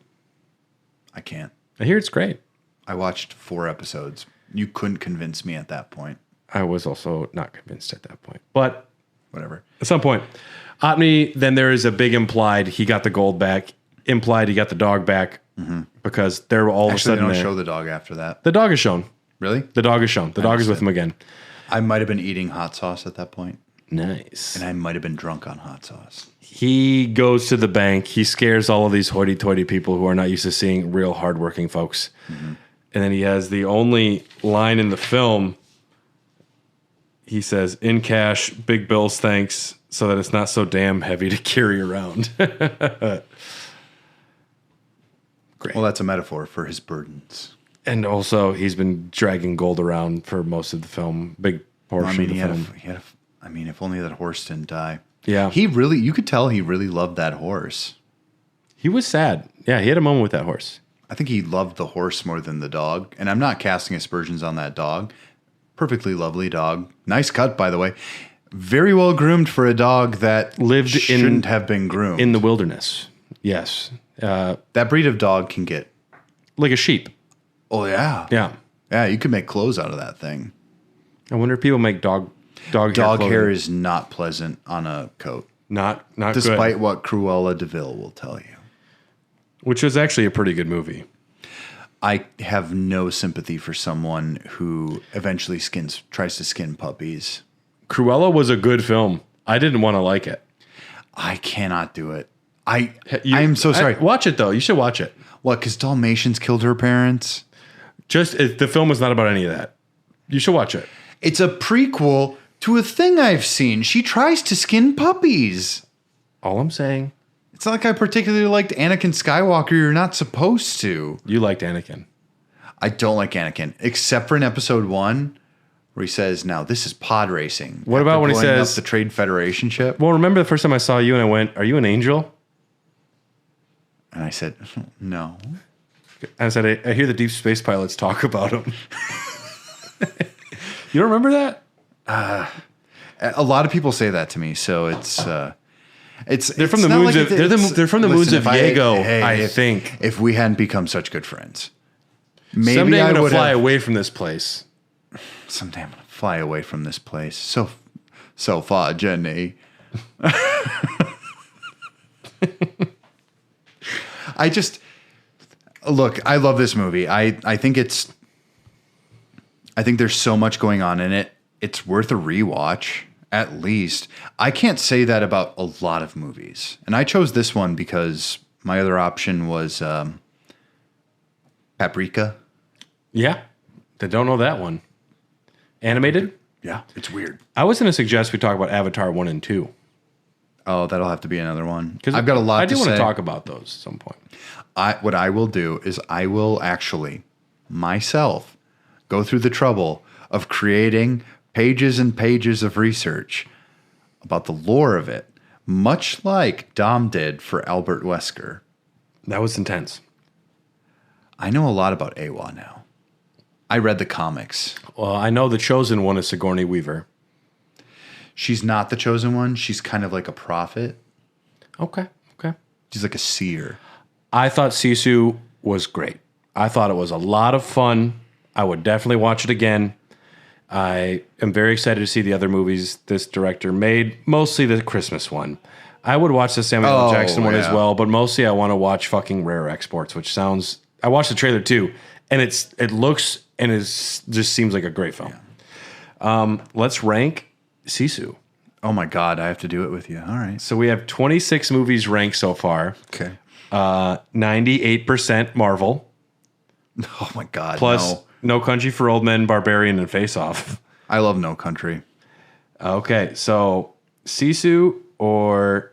I can't. I hear it's great. I watched 4 episodes. You couldn't convince me at that point. I was also not convinced at that point. But whatever. At some point. Otmi, then there is a big implied he got the gold back. Implied he got the dog back. Mm-hmm. Because they're all of a sudden they don't show the dog after that. The dog is shown. Really? The dog is shown. The dog is with him again. I might have been eating hot sauce at that point. Nice. And I might have been drunk on hot sauce. He goes to the bank. He scares all of these hoity-toity people who are not used to seeing real hardworking folks. Mm-hmm. And then he has the only line in the film. He says, "In cash, big bills, thanks, so that it's not so damn heavy to carry around." Great. Well, that's a metaphor for his burdens. And also, he's been dragging gold around for most of the film. Big portion of the film. If only that horse didn't die. Yeah. You could tell he really loved that horse. He was sad. Yeah, he had a moment with that horse. I think he loved the horse more than the dog. And I'm not casting aspersions on that dog. Perfectly lovely dog. Nice cut, by the way. Very well groomed for a dog that shouldn't have been groomed. In the wilderness. Yes. That breed of dog can get... like a sheep. Oh, yeah. Yeah. Yeah, you could make clothes out of that thing. I wonder if people make dog hair is not pleasant on a coat. Not despite good. What Cruella de Vil will tell you. Which was actually a pretty good movie. I have no sympathy for someone who eventually tries to skin puppies. Cruella was a good film. I didn't want to like it. I cannot do it. I am so sorry. Watch it, though. You should watch it. What, because Dalmatians killed her parents? The film was not about any of that. You should watch it. It's a prequel to a thing I've seen. She tries to skin puppies. All I'm saying. It's not like I particularly liked Anakin Skywalker. You're not supposed to. You liked Anakin. I don't like Anakin, except for in episode 1, where he says, "Now this is pod racing." What about when he says up the Trade Federation ship? Well, remember the first time I saw you and I went, "Are you an angel?" And I said, "No." And I said, I hear the deep space pilots talk about him. You don't remember that? A lot of people say that to me, so it's they're from the moons of they're from the moons of Diego. I think if we hadn't become such good friends, maybe someday I'm I gonna would fly away from this place. Someday I'm gonna fly away from this place. So far, Jenny. I love this movie. I think there's so much going on in it. It's worth a rewatch, at least. I can't say that about a lot of movies. And I chose this one because my other option was Paprika. Yeah. I don't know that one. Animated? Yeah, it's weird. I was going to suggest we talk about Avatar 1 and 2. Oh, that'll have to be another one. Because I've got a lot to say. I do want to talk about those at some point. What I will do is I will actually, myself, go through the trouble of creating pages and pages of research about the lore of it, much like Dom did for Albert Wesker. That was intense. I know a lot about Awa now. I read the comics. Well, I know the chosen one is Sigourney Weaver. She's not the chosen one. She's kind of like a prophet. Okay. She's like a seer. I thought Sisu was great. I thought it was a lot of fun. I would definitely watch it again. I am very excited to see the other movies this director made, mostly the Christmas one. I would watch the Samuel L. Jackson one as well, but mostly I want to watch fucking Rare Exports, which sounds... I watched the trailer too, and it looks and just seems like a great film. Yeah. Let's rank Sisu. Oh my God, I have to do it with you. All right. So we have 26 movies ranked so far. Okay. 98% Marvel. Oh my God. Plus No Country for Old Men, Barbarian, and Face Off. I love No Country. Okay, so Sisu or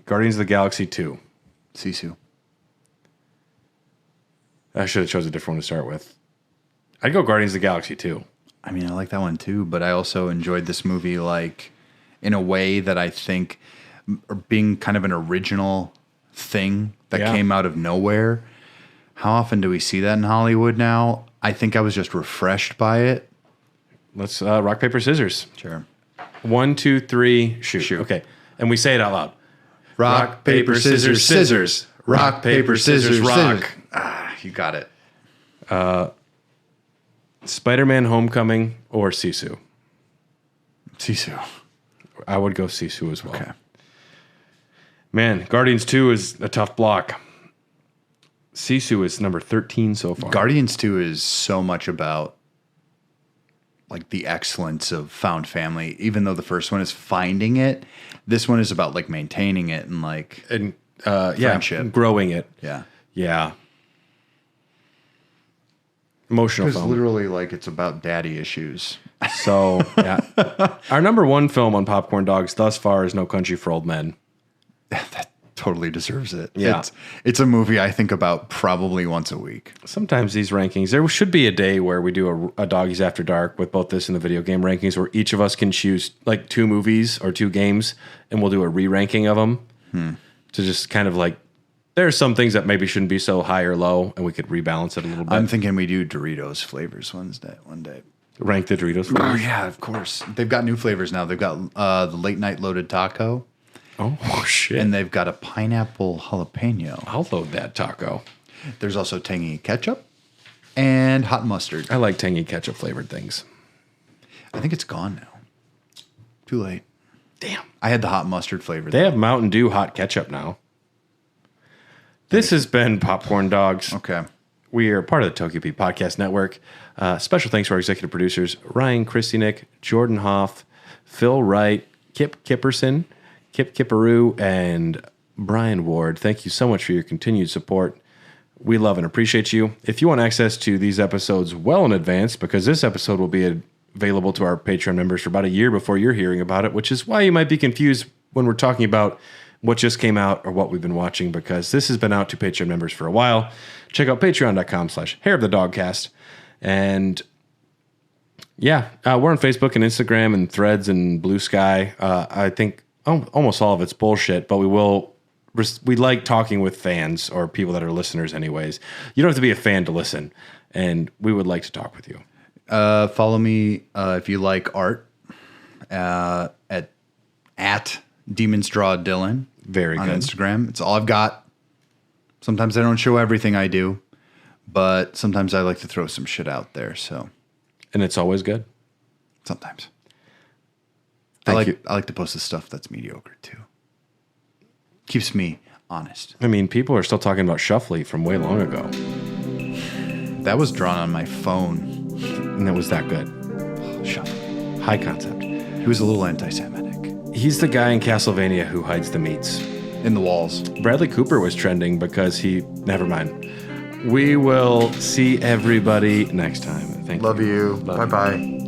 Guardians of the Galaxy 2? Sisu. I should have chosen a different one to start with. I'd go Guardians of the Galaxy 2. I mean, I like that one too, but I also enjoyed this movie like in a way that I think being kind of an original thing that came out of nowhere. How often do we see that in Hollywood now? I think I was just refreshed by it. Let's rock, paper, scissors. Sure. 1, 2, 3, shoot. Okay. And we say it out loud. Rock, paper, scissors, scissors. Rock, paper, scissors, rock. Ah, you got it. Spider-Man Homecoming or Sisu? Sisu. I would go Sisu as well. Okay. Man, Guardians 2 is a tough block. Sisu is number 13 so far. Guardians 2 is so much about like the excellence of found family. Even though the first one is finding it, this one is about like maintaining it and like friendship. Growing it. Yeah. Emotional Because film. literally like it's about daddy issues. So, yeah. Our number one film on Popcorn Dogs thus far is No Country for Old Men. That totally deserves it. Yeah. It's a movie I think about probably once a week. Sometimes these rankings, there should be a day where we do a Doggies After Dark with both this and the video game rankings where each of us can choose like 2 movies or 2 games and we'll do a re-ranking of them to just kind of like, there are some things that maybe shouldn't be so high or low and we could rebalance it a little bit. I'm thinking we do Doritos flavors one day. Rank the Doritos flavors? Oh, yeah, of course. They've got new flavors now. They've got the late night loaded taco. Oh, shit. And they've got a pineapple jalapeno. I'll load that taco. There's also tangy ketchup and hot mustard. I like tangy ketchup flavored things. I think it's gone now. Too late. Damn. I had the hot mustard flavor. They have Mountain Dew hot ketchup now. This has been Popcorn Dogs. Okay. We are part of the Tokyo Pete Podcast Network. Special thanks to our executive producers, Ryan Christianick, Jordan Hoff, Phil Wright, Kip Kipperson, Kip Kipperoo, and Brian Ward. Thank you so much for your continued support. We love and appreciate you. If you want access to these episodes well in advance, because this episode will be available to our Patreon members for about a year before you're hearing about it, which is why you might be confused when we're talking about what just came out or what we've been watching, because this has been out to Patreon members for a while. Check out patreon.com/hairofthedogcast. And yeah, we're on Facebook and Instagram and Threads and Blue Sky. I think almost all of it's bullshit, but we like talking with fans or people that are listeners anyways. You don't have to be a fan to listen, and we would like to talk with you. Follow me if you like art at Demons Draw Dylan. Very on good. Instagram. It's all I've got. Sometimes I don't show everything I do, but sometimes I like to throw some shit out there. So, and it's always good. Sometimes. I like to post the stuff that's mediocre too. Keeps me honest. I mean, people are still talking about Shuffley from way long ago. That was drawn on my phone. And it was that good. Shuffley. High concept. He was a little anti-Semitic. He's the guy in Castlevania who hides the meats. In the walls. Bradley Cooper was trending because never mind. We will see everybody next time. Thank you. Love you. Bye-bye.